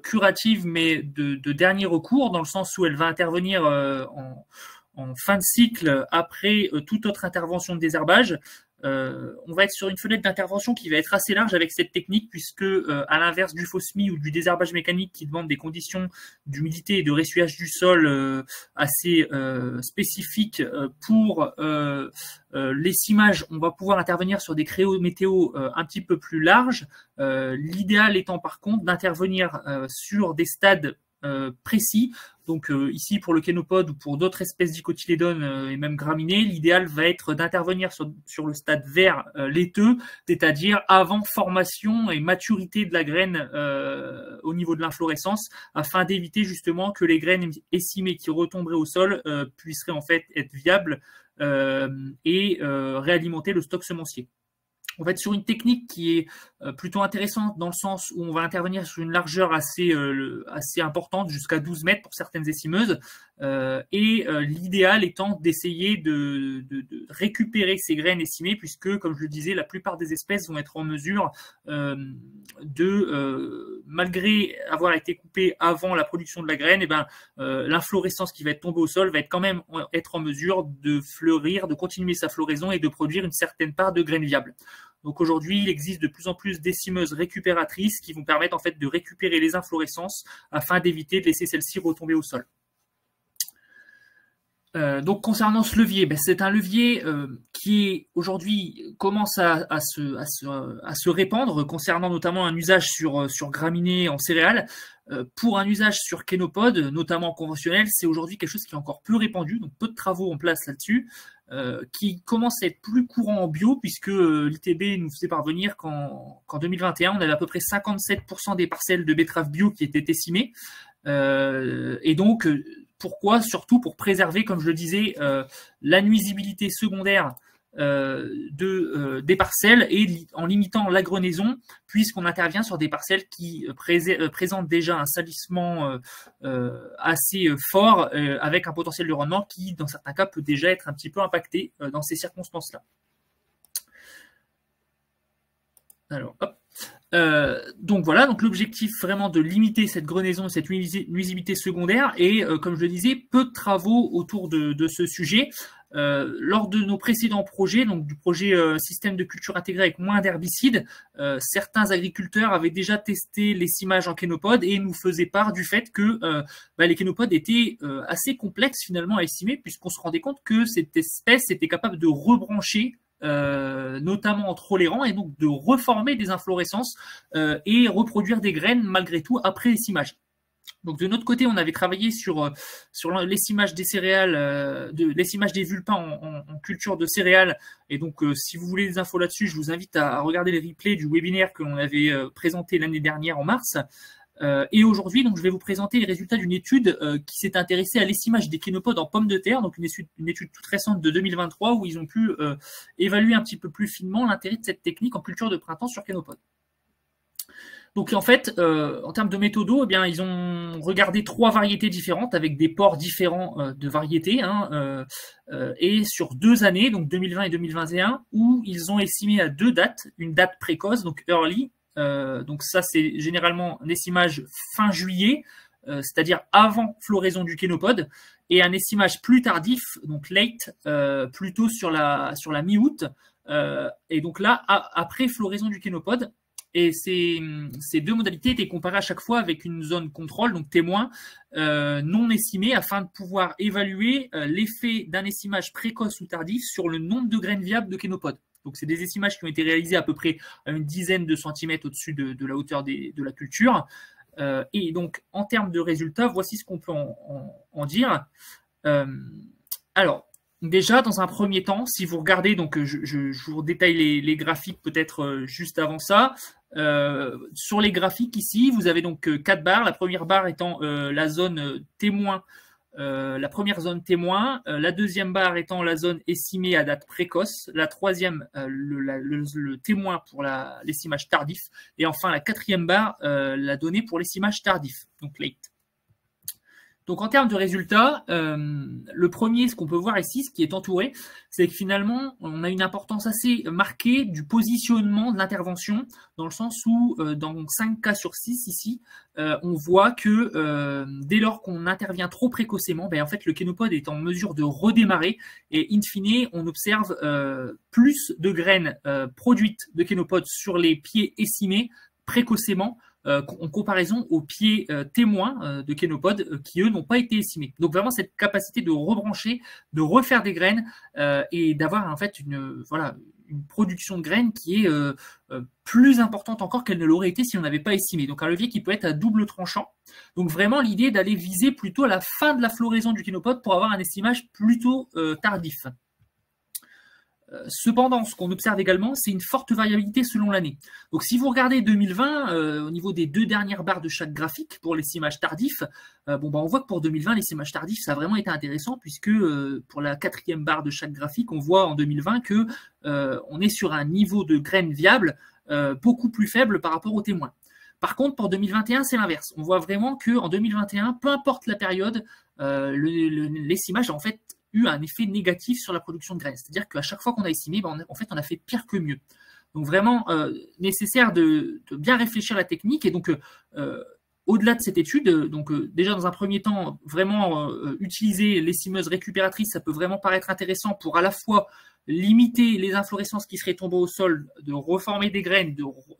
curative mais de dernier recours, dans le sens où elle va intervenir en fin de cycle après toute autre intervention de désherbage. On va être sur une fenêtre d'intervention qui va être assez large avec cette technique, puisque à l'inverse du faux semis ou du désherbage mécanique qui demande des conditions d'humidité et de ressuyage du sol assez spécifiques pour l'essimage, on va pouvoir intervenir sur des créneaux météo un petit peu plus larges. L'idéal étant par contre d'intervenir sur des stades précis. Donc ici pour le Kenopod ou pour d'autres espèces dicotylédones et même graminées, l'idéal va être d'intervenir sur le stade vert laiteux, c'est-à-dire avant formation et maturité de la graine au niveau de l'inflorescence, afin d'éviter justement que les graines essimées qui retomberaient au sol puissent en fait être viables et réalimenter le stock semencier. On va être sur une technique qui est plutôt intéressante dans le sens où on va intervenir sur une largeur assez importante, jusqu'à 12 mètres pour certaines écimeuses. L'idéal étant d'essayer de récupérer ces graines écimées, puisque, comme je le disais, la plupart des espèces vont être en mesure malgré avoir été coupées avant la production de la graine, l'inflorescence qui va être tombée au sol va être quand même être en mesure de fleurir, de continuer sa floraison et de produire une certaine part de graines viables. Donc aujourd'hui, il existe de plus en plus d'écimeuses récupératrices qui vont permettre en fait de récupérer les inflorescences afin d'éviter de laisser celles-ci retomber au sol. Donc concernant ce levier, c'est un levier qui aujourd'hui commence à se répandre concernant notamment un usage sur graminées en céréales. Pour un usage sur kénopodes, notamment conventionnel, c'est aujourd'hui quelque chose qui est encore peu répandu, donc peu de travaux en place là-dessus, qui commence à être plus courant en bio, puisque l'ITB nous faisait parvenir qu'en 2021, on avait à peu près 57% des parcelles de betteraves bio qui étaient écimées. Et donc, pourquoi? Surtout pour préserver, comme je le disais, la nuisibilité secondaire des parcelles et en limitant l'agrenaison, puisqu'on intervient sur des parcelles qui présentent déjà un salissement assez fort, avec un potentiel de rendement qui, dans certains cas, peut déjà être un petit peu impacté dans ces circonstances-là. Alors, hop. Donc voilà, donc l'objectif vraiment de limiter cette grenaison, cette nuisibilité secondaire, et comme je le disais, peu de travaux autour de ce sujet. Lors de nos précédents projets, donc du projet système de culture intégré avec moins d'herbicides, certains agriculteurs avaient déjà testé l'essimage en kénopode et nous faisaient part du fait que les kénopodes étaient assez complexes finalement à estimer, puisqu'on se rendait compte que cette espèce était capable de rebrancher notamment en tolérant, et donc de reformer des inflorescences et reproduire des graines malgré tout après l'essimage. Donc de notre côté, on avait travaillé sur l'essimage des céréales, l'essimage des vulpins en culture de céréales. Et donc, si vous voulez des infos là-dessus, je vous invite à regarder les replays du webinaire que l'on avait présenté l'année dernière en mars. Et aujourd'hui, donc, je vais vous présenter les résultats d'une étude qui s'est intéressée à l'essimage des kénopodes en pommes de terre, donc une étude toute récente de 2023 où ils ont pu évaluer un petit peu plus finement l'intérêt de cette technique en culture de printemps sur kénopodes. Donc en fait, en termes de méthodo, ils ont regardé 3 variétés différentes avec des ports différents de variétés, et sur 2 années, donc 2020 et 2021, où ils ont estimé à 2 dates, une date précoce, donc early. Donc ça, c'est généralement un essimage fin juillet, c'est-à-dire avant floraison du kénopode, et un essimage plus tardif, donc late, plutôt sur la mi-août, et donc là, après floraison du kénopode. Et ces 2 modalités étaient comparées à chaque fois avec une zone contrôle, donc témoin, non estimée, afin de pouvoir évaluer l'effet d'un essimage précoce ou tardif sur le nombre de graines viables de kénopodes. Donc, c'est des essimages qui ont été réalisés à peu près à une dizaine de centimètres au-dessus de la hauteur de la culture. Et donc, en termes de résultats, voici ce qu'on peut en dire. Alors, déjà, dans un premier temps, si vous regardez, donc je vous détaille les graphiques peut-être juste avant ça. Sur les graphiques ici, vous avez donc 4 barres. La première barre étant la zone témoin. La première zone témoin, la deuxième barre étant la zone estimée à date précoce, la troisième, le témoin pour l'essimage tardif, et enfin la quatrième barre, la donnée pour l'essimage tardif, donc late. Donc en termes de résultats, le premier, ce qu'on peut voir ici, ce qui est entouré, c'est que finalement, on a une importance assez marquée du positionnement de l'intervention, dans le sens où, dans 5 cas sur 6 ici, on voit que dès lors qu'on intervient trop précocement, en fait, le kénopode est en mesure de redémarrer, et in fine, on observe plus de graines produites de kénopode sur les pieds essimés précocement, en comparaison aux pieds témoins de kénopodes qui, eux, n'ont pas été estimés. Donc vraiment cette capacité de rebrancher, de refaire des graines et d'avoir en fait une production de graines qui est plus importante encore qu'elle ne l'aurait été si on n'avait pas estimé. Donc un levier qui peut être à double tranchant. Donc vraiment l'idée d'aller viser plutôt à la fin de la floraison du kénopode pour avoir un estimage plutôt tardif. Cependant, ce qu'on observe également, c'est une forte variabilité selon l'année. Donc si vous regardez 2020, au niveau des 2 dernières barres de chaque graphique pour l'essaimage tardif, on voit que pour 2020, l'essaimage tardif, ça a vraiment été intéressant puisque pour la 4e barre de chaque graphique, on voit en 2020 que on est sur un niveau de graines viables beaucoup plus faible par rapport aux témoins. Par contre, pour 2021, c'est l'inverse. On voit vraiment qu'en 2021, peu importe la période, l'essaimage a en fait eu un effet négatif sur la production de graines. C'est-à-dire qu'à chaque fois qu'on a estimé, en fait, on a fait pire que mieux. Donc vraiment nécessaire de bien réfléchir à la technique. Et donc, au-delà de cette étude, déjà dans un premier temps, vraiment utiliser l'essimeuse récupératrice, ça peut vraiment paraître intéressant pour à la fois limiter les inflorescences qui seraient tombées au sol, de reformer des graines,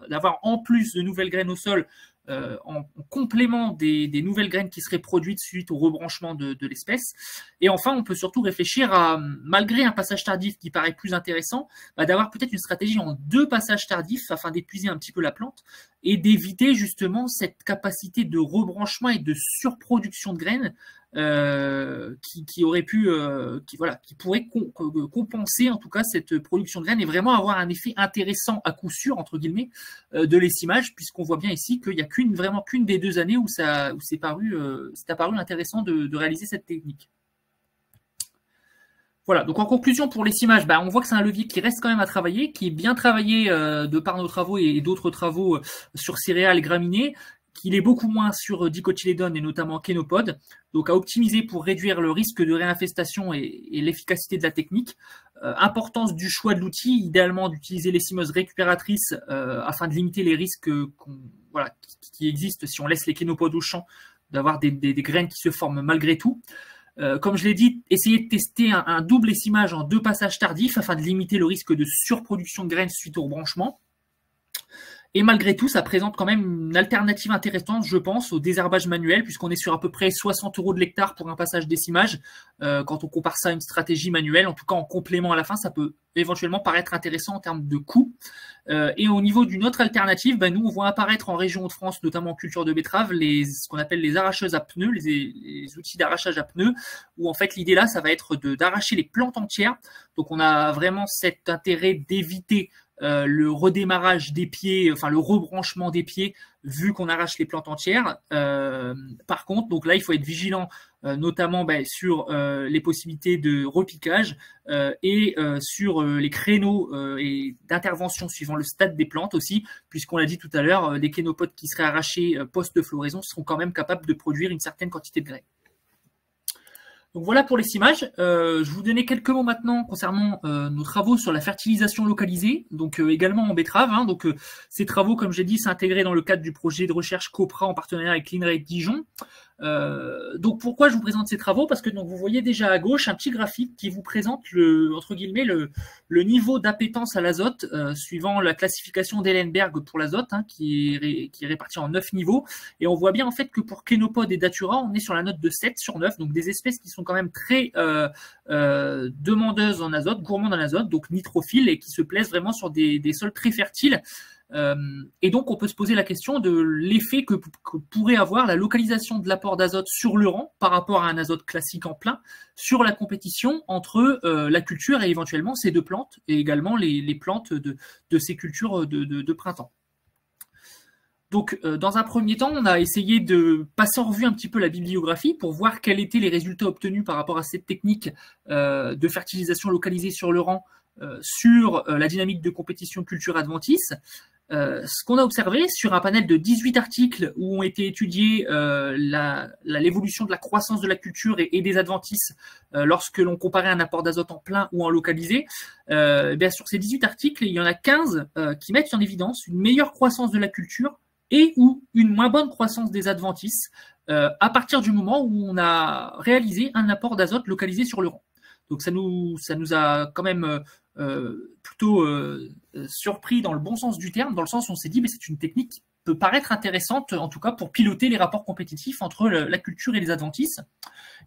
d'avoir en plus de nouvelles graines au sol, en complément des nouvelles graines qui seraient produites suite au rebranchement de l'espèce. Et enfin, on peut surtout réfléchir à, malgré un passage tardif qui paraît plus intéressant, d'avoir peut-être une stratégie en 2 passages tardifs afin d'épuiser un petit peu la plante et d'éviter justement cette capacité de rebranchement et de surproduction de graines qui aurait pu, qui pourrait compenser en tout cas cette production de graines et vraiment avoir un effet intéressant à coup sûr entre guillemets de l'essimage, puisqu'on voit bien ici qu'il n'y a qu'une des 2 années où c'est apparu intéressant de réaliser cette technique. Voilà, donc en conclusion pour l'essimage, on voit que c'est un levier qui reste quand même à travailler, qui est bien travaillé de par nos travaux et d'autres travaux sur céréales et graminées, qu'il est beaucoup moins sur dicotylédones et notamment kénopodes, donc à optimiser pour réduire le risque de réinfestation et l'efficacité de la technique. Importance du choix de l'outil, idéalement d'utiliser l'essimeuse récupératrice afin de limiter les risques qui existent si on laisse les kénopodes au champ, d'avoir des graines qui se forment malgré tout. Comme je l'ai dit, essayez de tester un double essimage en 2 passages tardifs afin de limiter le risque de surproduction de graines suite au rebranchement. Et malgré tout, ça présente quand même une alternative intéressante, je pense, au désherbage manuel, puisqu'on est sur à peu près 60 € de l'hectare pour un passage d'essimage. Quand on compare ça à une stratégie manuelle, en tout cas en complément à la fin, ça peut éventuellement paraître intéressant en termes de coût. Et au niveau d'une autre alternative, nous, on voit apparaître en région de France, notamment en culture de betterave, ce qu'on appelle les arracheuses à pneus, les outils d'arrachage à pneus, où en fait l'idée là, ça va être d'arracher les plantes entières. Donc on a vraiment cet intérêt d'éviter le redémarrage des pieds, enfin le rebranchement des pieds, vu qu'on arrache les plantes entières. Par contre, donc là, il faut être vigilant, notamment sur les possibilités de repiquage et sur les créneaux d'intervention suivant le stade des plantes aussi, puisqu'on l'a dit tout à l'heure, les kénopodes qui seraient arrachés post-floraison seront quand même capables de produire une certaine quantité de graines. Donc voilà pour l'essimage. Je vais vous donner quelques mots maintenant concernant nos travaux sur la fertilisation localisée, donc également en betterave. Donc ces travaux, comme j'ai dit, s'intégraient dans le cadre du projet de recherche COPRA en partenariat avec l'INRAE Dijon. Donc pourquoi je vous présente ces travaux? Parce que donc vous voyez déjà à gauche un petit graphique qui vous présente entre guillemets le niveau d'appétence à l'azote suivant la classification d'Ellenberg pour l'azote, qui est répartie en 9 niveaux, et on voit bien en fait que pour Kénopode et Datura on est sur la note de 7 sur 9, donc des espèces qui sont quand même très demandeuses en azote, gourmandes en azote, donc nitrophiles, et qui se plaisent vraiment sur des sols très fertiles. Et donc on peut se poser la question de l'effet que pourrait avoir la localisation de l'apport d'azote sur le rang par rapport à un azote classique en plein sur la compétition entre la culture et éventuellement ces 2 plantes, et également les plantes de ces cultures de printemps. Donc, dans un premier temps, on a essayé de passer en revue un petit peu la bibliographie pour voir quels étaient les résultats obtenus par rapport à cette technique de fertilisation localisée sur le rang sur la dynamique de compétition culture adventice. Ce qu'on a observé sur un panel de 18 articles où ont été étudiés l'évolution de la croissance de la culture et des adventices lorsque l'on comparait un apport d'azote en plein ou en localisé, sur ces 18 articles, il y en a 15 qui mettent en évidence une meilleure croissance de la culture et ou une moins bonne croissance des adventices à partir du moment où on a réalisé un apport d'azote localisé sur le rang. Donc ça nous a quand même plutôt surpris dans le bon sens du terme, dans le sens où on s'est dit mais c'est une technique peut paraître intéressante, en tout cas pour piloter les rapports compétitifs entre la culture et les adventices.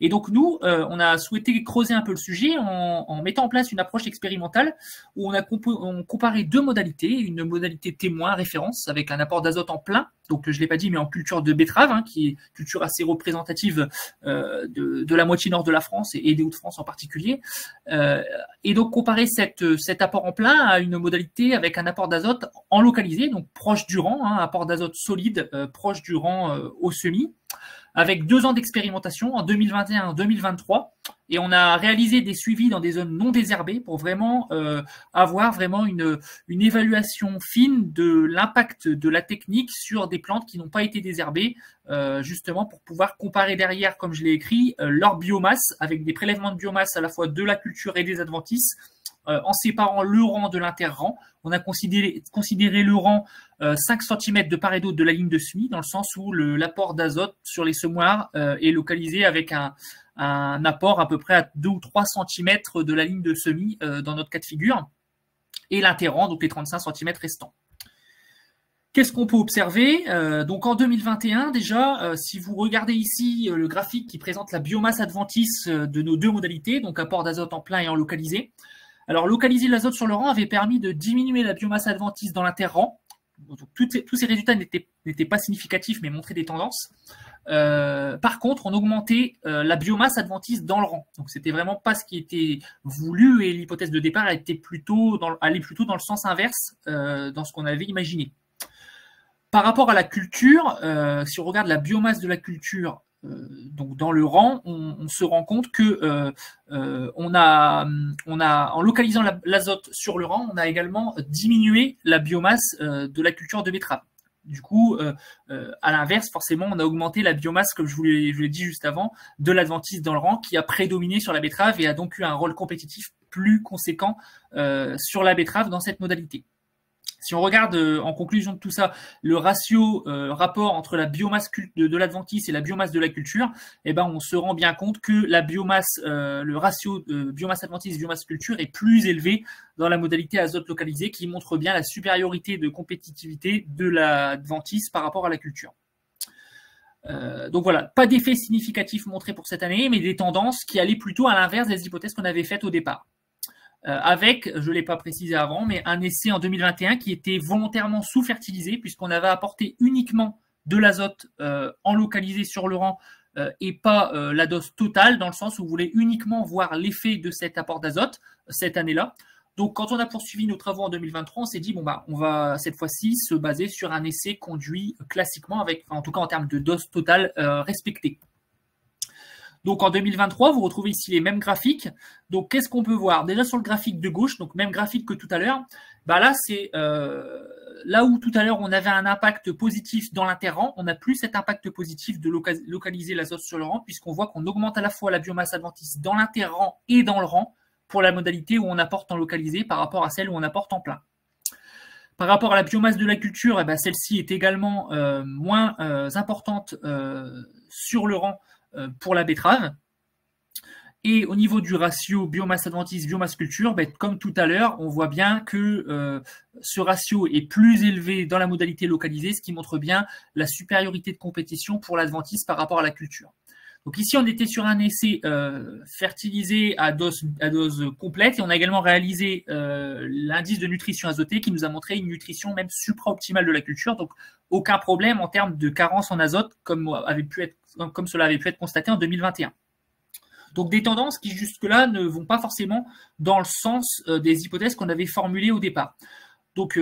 Et donc nous, on a souhaité creuser un peu le sujet en mettant en place une approche expérimentale où on comparait deux modalités, une modalité témoin référence avec un apport d'azote en plein, donc je l'ai pas dit, mais en culture de betterave, qui est culture assez représentative de la moitié nord de la France et des Hauts-de-France en particulier. Et donc comparer cet apport en plein à une modalité avec un apport d'azote en localisé, donc proche du rang, apport d'azote solide, proche du rang au semis, avec 2 ans d'expérimentation en 2021 et en 2023. Et on a réalisé des suivis dans des zones non désherbées pour vraiment avoir vraiment une évaluation fine de l'impact de la technique sur des plantes qui n'ont pas été désherbées, justement pour pouvoir comparer derrière, comme je l'ai écrit, leur biomasse avec des prélèvements de biomasse à la fois de la culture et des adventices, en séparant le rang de l'inter-rang. On a considéré le rang 5 cm de part et d'autre de la ligne de semis, dans le sens où l'apport d'azote sur les semoirs est localisé avec un apport à peu près à 2 ou 3 cm de la ligne de semis dans notre cas de figure, et l'inter-rang, donc les 35 cm restants. Qu'est-ce qu'on peut observer? Donc en 2021 déjà, si vous regardez ici le graphique qui présente la biomasse adventice de nos deux modalités, donc apport d'azote en plein et en localisé. Alors, localiser l'azote sur le rang avait permis de diminuer la biomasse adventice dans l'inter-rang. Tous ces résultats n'étaient pas significatifs, mais montraient des tendances. Par contre, on augmentait la biomasse adventice dans le rang. Donc, c'était vraiment pas ce qui était voulu, et l'hypothèse de départ allait plutôt dans le sens inverse dans ce qu'on avait imaginé. Par rapport à la culture, si on regarde la biomasse de la culture, donc dans le rang, on se rend compte que on a en localisant l'azote sur le rang, on a également diminué la biomasse de la culture de betterave. Du coup, à l'inverse, forcément, on a augmenté la biomasse, comme je vous l'ai dit juste avant, de l'adventice dans le rang, qui a prédominé sur la betterave et a donc eu un rôle compétitif plus conséquent sur la betterave dans cette modalité. Si on regarde en conclusion de tout ça, le rapport entre la biomasse de l'adventice et la biomasse de la culture, eh ben, on se rend bien compte que la biomasse, le ratio biomasse adventice biomasse culture est plus élevé dans la modalité azote localisée, qui montre bien la supériorité de compétitivité de l'adventice par rapport à la culture. Donc voilà, pas d'effet significatif montré pour cette année, mais des tendances qui allaient plutôt à l'inverse des hypothèses qu'on avait faites au départ. Avec, je ne l'ai pas précisé avant, mais un essai en 2021 qui était volontairement sous-fertilisé, puisqu'on avait apporté uniquement de l'azote en localisé sur le rang et pas la dose totale, dans le sens où on voulait uniquement voir l'effet de cet apport d'azote cette année-là. Donc quand on a poursuivi nos travaux en 2023, on s'est dit, bon bah, on va cette fois-ci se baser sur un essai conduit classiquement, avec, en tout cas en termes de dose totale respectée. Donc en 2023, vous retrouvez ici les mêmes graphiques. Donc qu'est-ce qu'on peut voir? Déjà sur le graphique de gauche, donc même graphique que tout à l'heure, bah là c'est là où tout à l'heure on avait un impact positif dans l'inter-rang, on n'a plus cet impact positif de localiser l'azote sur le rang, puisqu'on voit qu'on augmente à la fois la biomasse adventice dans l'inter-rang et dans le rang pour la modalité où on apporte en localisé par rapport à celle où on apporte en plein. Par rapport à la biomasse de la culture, eh ben, celle-ci est également moins importante sur le rang pour la betterave. Et au niveau du ratio biomasse adventice, biomasse culture, ben, comme tout à l'heure, on voit bien que ce ratio est plus élevé dans la modalité localisée, ce qui montre bien la supériorité de compétition pour l'adventice par rapport à la culture. Donc ici, on était sur un essai fertilisé à dose complète, et on a également réalisé l'indice de nutrition azotée qui nous a montré une nutrition même supra-optimale de la culture, donc aucun problème en termes de carence en azote comme cela avait pu être constaté en 2021. Donc des tendances qui jusque-là ne vont pas forcément dans le sens des hypothèses qu'on avait formulées au départ. Donc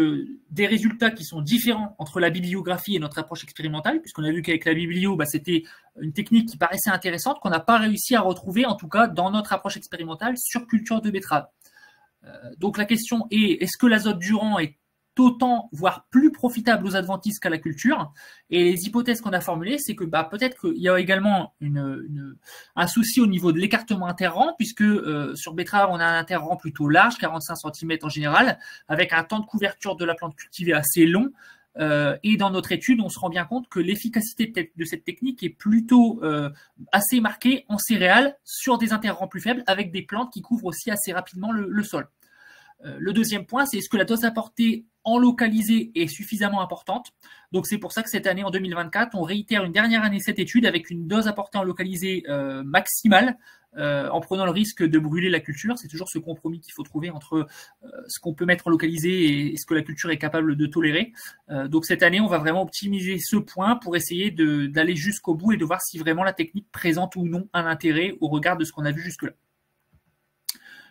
des résultats qui sont différents entre la bibliographie et notre approche expérimentale, puisqu'on a vu qu'avec la biblio, bah, c'était une technique qui paraissait intéressante, qu'on n'a pas réussi à retrouver, en tout cas dans notre approche expérimentale sur culture de betterave. Donc la question est, est-ce que l'azote du rang est autant, voire plus profitable aux adventices qu'à la culture? Et les hypothèses qu'on a formulées, c'est que bah, peut-être qu'il y a également un souci au niveau de l'écartement inter-rang, puisque sur betterave, on a un inter-rang plutôt large, 45 cm en général, avec un temps de couverture de la plante cultivée assez long. Et dans notre étude, on se rend bien compte que l'efficacité de cette technique est plutôt assez marquée en céréales sur des interrangs plus faibles, avec des plantes qui couvrent aussi assez rapidement le sol. Le deuxième point, c'est est-ce que la dose apportée en localisé est suffisamment importante. Donc c'est pour ça que cette année, en 2024, on réitère une dernière année cette étude avec une dose apportée en localisé maximale, en prenant le risque de brûler la culture. C'est toujours ce compromis qu'il faut trouver entre ce qu'on peut mettre en localisé et ce que la culture est capable de tolérer. Donc cette année, on va vraiment optimiser ce point pour essayer d'aller jusqu'au bout et de voir si vraiment la technique présente ou non un intérêt au regard de ce qu'on a vu jusque-là.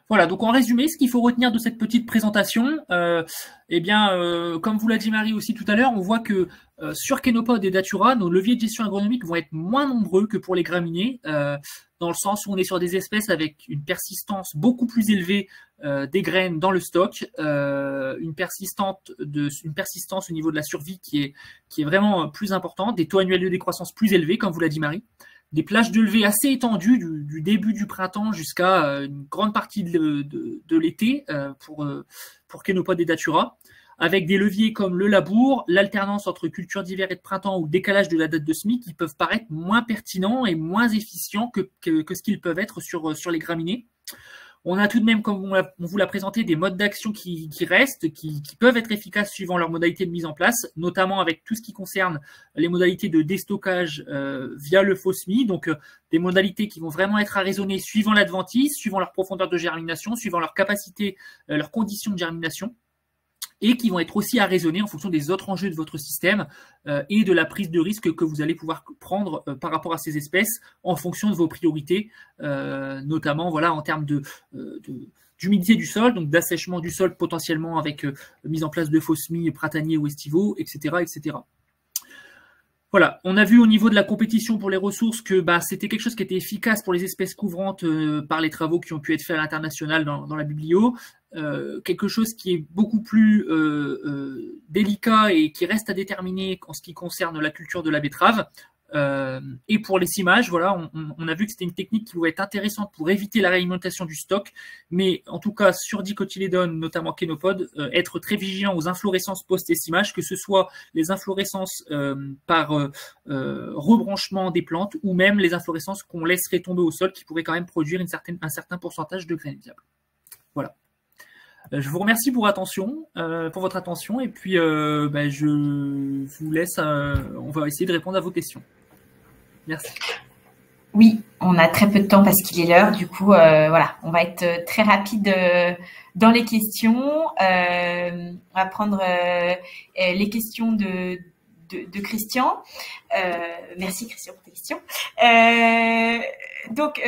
Voilà, donc en résumé, ce qu'il faut retenir de cette petite présentation, comme vous l'a dit Marie aussi tout à l'heure, on voit que sur Kenopod et Datura, nos leviers de gestion agronomique vont être moins nombreux que pour les graminées, dans le sens où on est sur des espèces avec une persistance beaucoup plus élevée des graines dans le stock, une persistance au niveau de la survie qui est vraiment plus importante, des taux annuels de décroissance plus élevés, comme vous l'a dit Marie, des plages de levée assez étendues du début du printemps jusqu'à une grande partie de l'été pour Kenopod et Datura, avec des leviers comme le labour, l'alternance entre culture d'hiver et de printemps ou le décalage de la date de semis qui peuvent paraître moins pertinents et moins efficients que ce qu'ils peuvent être sur les graminées. On a tout de même, comme on vous l'a présenté, des modes d'action qui restent, qui peuvent être efficaces suivant leur modalité de mise en place, notamment avec tout ce qui concerne les modalités de déstockage via le faux semis, donc des modalités qui vont vraiment être à raisonner suivant l'adventice, suivant leur profondeur de germination, suivant leur capacité, leurs conditions de germination, et qui vont être aussi à raisonner en fonction des autres enjeux de votre système et de la prise de risque que vous allez pouvoir prendre par rapport à ces espèces en fonction de vos priorités, notamment voilà, en termes d'humidité du sol, donc d'assèchement du sol potentiellement avec mise en place de faux semis printaniers ou estivaux, etc., etc. Voilà, on a vu au niveau de la compétition pour les ressources que c'était quelque chose qui était efficace pour les espèces couvrantes par les travaux qui ont pu être faits à l'international dans la biblio. Quelque chose qui est beaucoup plus délicat et qui reste à déterminer en ce qui concerne la culture de la betterave. Et pour les cimages, voilà, on a vu que c'était une technique qui pouvait être intéressante pour éviter la réalimentation du stock, mais en tout cas sur dicotylédones, notamment Kenopod, être très vigilant aux inflorescences post-essimage, que ce soit les inflorescences par rebranchement des plantes ou même les inflorescences qu'on laisserait tomber au sol qui pourraient quand même produire un certain pourcentage de graines viables. Voilà. Je vous remercie pour votre attention et puis je vous laisse, on va essayer de répondre à vos questions. Merci. Oui, on a très peu de temps parce qu'il est l'heure. Du coup, voilà, on va être très rapide dans les questions. On va prendre les questions de Christian. Merci Christian pour tes questions. Donc,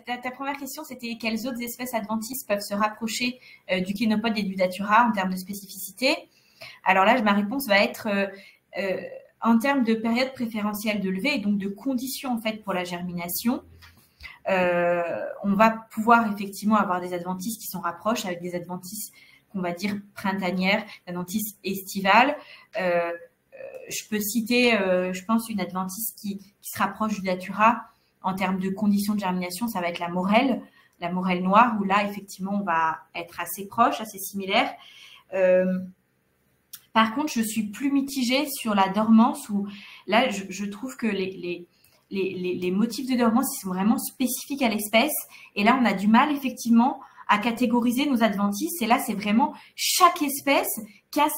ta première question, c'était quelles autres espèces adventices peuvent se rapprocher du Kenopod et du Datura en termes de spécificité? Alors là, ma réponse va être en termes de période préférentielle de levée et donc de conditions en fait pour la germination. On va pouvoir effectivement avoir des adventices qui s'en rapprochent avec des adventices qu'on va dire printanières, adventices estivales. Je peux citer, je pense, une adventice qui se rapproche du Datura en termes de conditions de germination, ça va être la morelle noire, où là, effectivement, on va être assez proche, assez similaire. Par contre, je suis plus mitigée sur la dormance, où là, je trouve que les motifs de dormance, ils sont vraiment spécifiques à l'espèce. Et là, on a du mal, effectivement, à catégoriser nos adventices. Et là, c'est vraiment chaque espèce qui a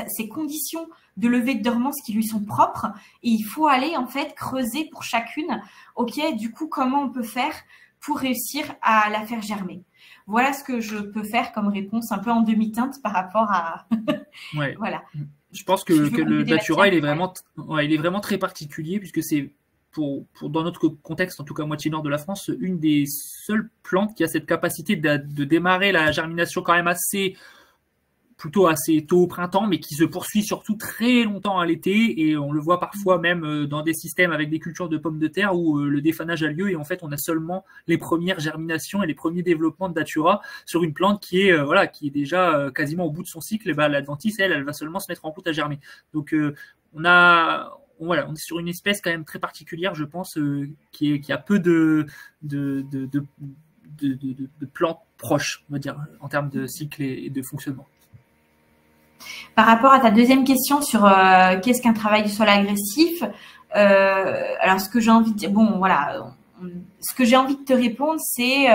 ses conditions de levée de dormance qui lui sont propres. Et il faut aller, en fait, creuser pour chacune. OK, du coup, comment on peut faire pour réussir à la faire germer? Voilà ce que je peux faire comme réponse un peu en demi-teinte par rapport à… Ouais. Voilà. Je pense que le Datura, il est vraiment très particulier puisque c'est, dans notre contexte, en tout cas moitié nord de la France, une des seules plantes qui a cette capacité de démarrer la germination quand même plutôt assez tôt au printemps, mais qui se poursuit surtout très longtemps à l'été, et on le voit parfois même dans des systèmes avec des cultures de pommes de terre où le défanage a lieu et en fait on a seulement les premières germinations et les premiers développements de Datura sur une plante qui est déjà quasiment au bout de son cycle. Et l'adventice, elle va seulement se mettre en route à germer. Donc on est sur une espèce quand même très particulière, je pense, qui a peu de plantes proches, on va dire, en termes de cycle et de fonctionnement. Par rapport à ta deuxième question sur qu'est-ce qu'un travail du sol agressif, alors ce que j'ai envie de dire, ce que j'ai envie de te répondre, c'est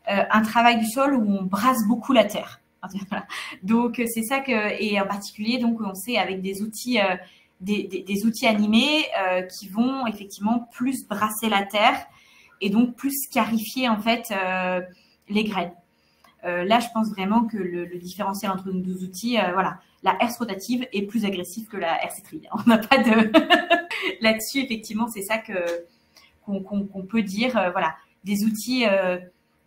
un travail du sol où on brasse beaucoup la terre. Voilà. Donc, c'est ça et en particulier, donc, on sait avec des outils, des outils animés qui vont effectivement plus brasser la terre et donc plus scarifier en fait les graines. Là, je pense vraiment que le différentiel entre nos deux outils, voilà, la herse rotative est plus agressive que la herse étrille. On n'a pas de là-dessus, effectivement, c'est ça qu'on peut dire. Voilà, des outils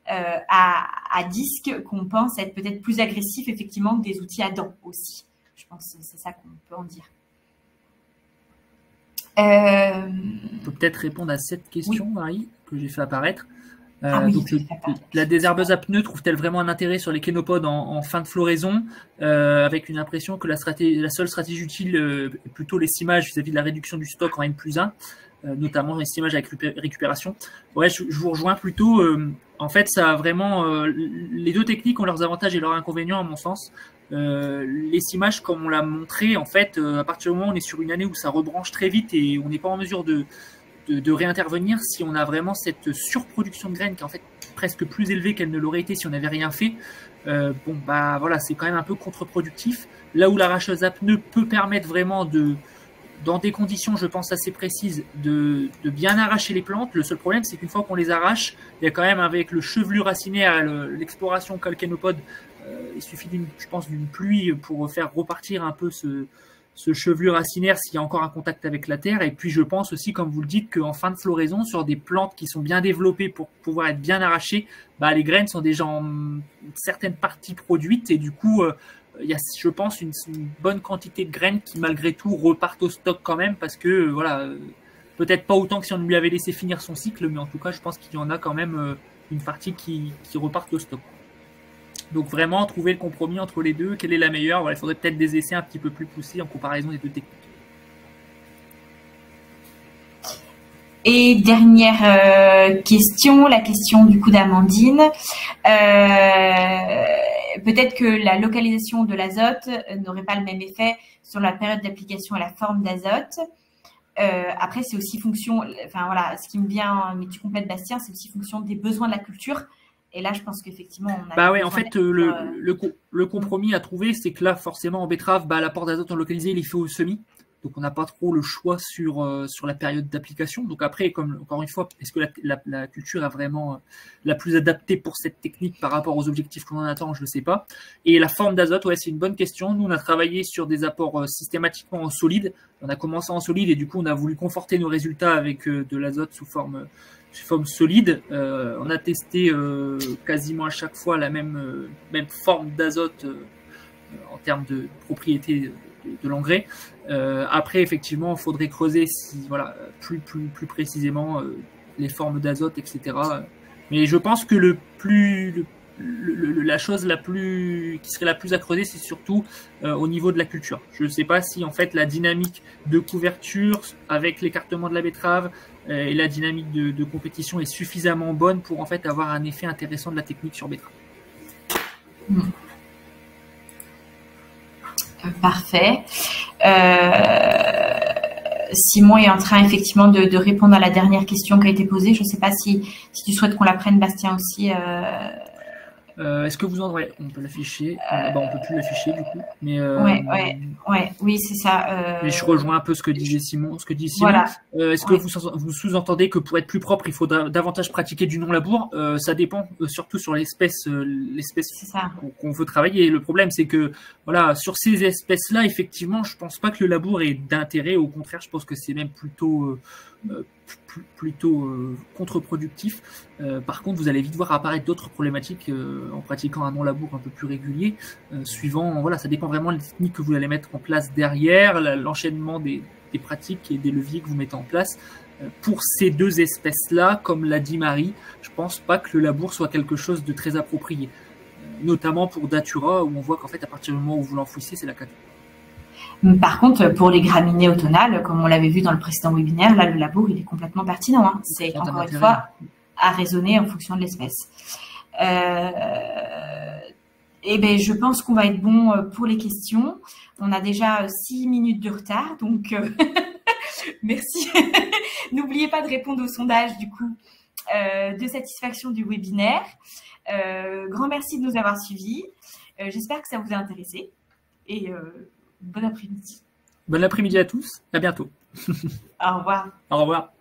à disque qu'on pense être peut-être plus agressifs, effectivement, que des outils à dents aussi. Je pense que c'est ça qu'on peut en dire. On peut peut-être répondre à cette question, oui. Marie, que j'ai fait apparaître. Oui, donc, la désherbeuse à pneus trouve-t-elle vraiment un intérêt sur les kénopodes en fin de floraison, avec une impression que la seule stratégie utile est plutôt l'estimage vis-à-vis de la réduction du stock en N+1, notamment l'estimage avec récupération. Ouais, je vous rejoins plutôt. En fait, ça a vraiment les deux techniques ont leurs avantages et leurs inconvénients à mon sens. L'estimage, comme on l'a montré, en fait, à partir du moment où on est sur une année où ça rebranche très vite et on n'est pas en mesure de réintervenir, si on a vraiment cette surproduction de graines qui est en fait presque plus élevée qu'elle ne l'aurait été si on n'avait rien fait, bon bah voilà, c'est quand même un peu contre-productif. Là où l'arracheuse à pneus peut permettre vraiment dans des conditions, je pense, assez précises, de bien arracher les plantes. Le seul problème, c'est qu'une fois qu'on les arrache, il y a quand même, avec le chevelu racinaire, l'exploration calcanopode, il suffit je pense, d'une pluie pour faire repartir un peu ce chevelu racinaire s'il y a encore un contact avec la terre. Et puis je pense aussi, comme vous le dites, qu'en fin de floraison, sur des plantes qui sont bien développées pour pouvoir être bien arrachées, bah, les graines sont déjà en certaines parties produites et du coup, il y a, je pense, une bonne quantité de graines qui malgré tout repartent au stock quand même parce que voilà, peut-être pas autant que si on lui avait laissé finir son cycle, mais en tout cas je pense qu'il y en a quand même une partie qui repartent au stock. Donc vraiment trouver le compromis entre les deux, quelle est la meilleure? Voilà, il faudrait peut-être des essais un petit peu plus poussés en comparaison des deux techniques. Et dernière question, la question du coup d'Amandine. Peut-être que la localisation de l'azote n'aurait pas le même effet sur la période d'application et la forme d'azote. Après, c'est aussi fonction, enfin voilà, ce qui me vient, mais tu complètes Bastien, c'est aussi fonction des besoins de la culture. Et là, je pense qu'effectivement, on a. Bah ouais, en fait, le compromis à trouver, c'est que là, forcément, en betterave, bah, l'apport d'azote en localisé, il est fait au semis. Donc, on n'a pas trop le choix sur la période d'application. Donc, après, encore une fois, est-ce que la culture est vraiment la plus adaptée pour cette technique par rapport aux objectifs qu'on en attend? Je ne sais pas. Et la forme d'azote, ouais, c'est une bonne question. Nous, on a travaillé sur des apports systématiquement en solide. On a commencé en solide et du coup, on a voulu conforter nos résultats avec de l'azote sous forme solide. On a testé quasiment à chaque fois la même forme d'azote en termes de propriétés de l'engrais. Après, effectivement, il faudrait creuser plus précisément les formes d'azote, etc. Mais je pense que la chose qui serait la plus à creuser, c'est surtout au niveau de la culture. Je ne sais pas si en fait la dynamique de couverture avec l'écartement de la betterave et la dynamique de compétition est suffisamment bonne pour en fait avoir un effet intéressant de la technique sur betterave. Parfait. Simon est en train effectivement de répondre à la dernière question qui a été posée. Je ne sais pas si tu souhaites qu'on la prenne, Bastien, aussi. Est-ce que vous en aurez? On peut l'afficher. On peut plus l'afficher du coup. Mais oui, c'est ça. Mais je rejoins un peu ce que dit Simon. Voilà. Est-ce que vous sous-entendez que pour être plus propre, il faut davantage pratiquer du non-labour? Ça dépend surtout sur l'espèce qu'on veut travailler. Le problème, c'est que voilà, sur ces espèces-là, effectivement, je pense pas que le labour ait d'intérêt. Au contraire, je pense que c'est même plutôt contre-productif. Par contre, vous allez vite voir apparaître d'autres problématiques en pratiquant un non-labour un peu plus régulier, suivant, voilà, ça dépend vraiment des techniques que vous allez mettre en place derrière, l'enchaînement des pratiques et des leviers que vous mettez en place. Pour ces deux espèces-là, comme l'a dit Marie, je pense pas que le labour soit quelque chose de très approprié, notamment pour Datura, où on voit qu'en fait, à partir du moment où vous l'enfouissez, c'est la cata. Par contre, pour les graminées automnales, comme on l'avait vu dans le précédent webinaire, là, le labour, il est complètement pertinent. Hein. C'est encore une fois à raisonner en fonction de l'espèce. Et ben, je pense qu'on va être bon pour les questions. On a déjà 6 minutes de retard, donc merci. N'oubliez pas de répondre au sondage, du coup, de satisfaction du webinaire. Grand merci de nous avoir suivis. J'espère que ça vous a intéressé. Et bon après-midi. Bon après-midi à tous. À bientôt. Au revoir. Au revoir.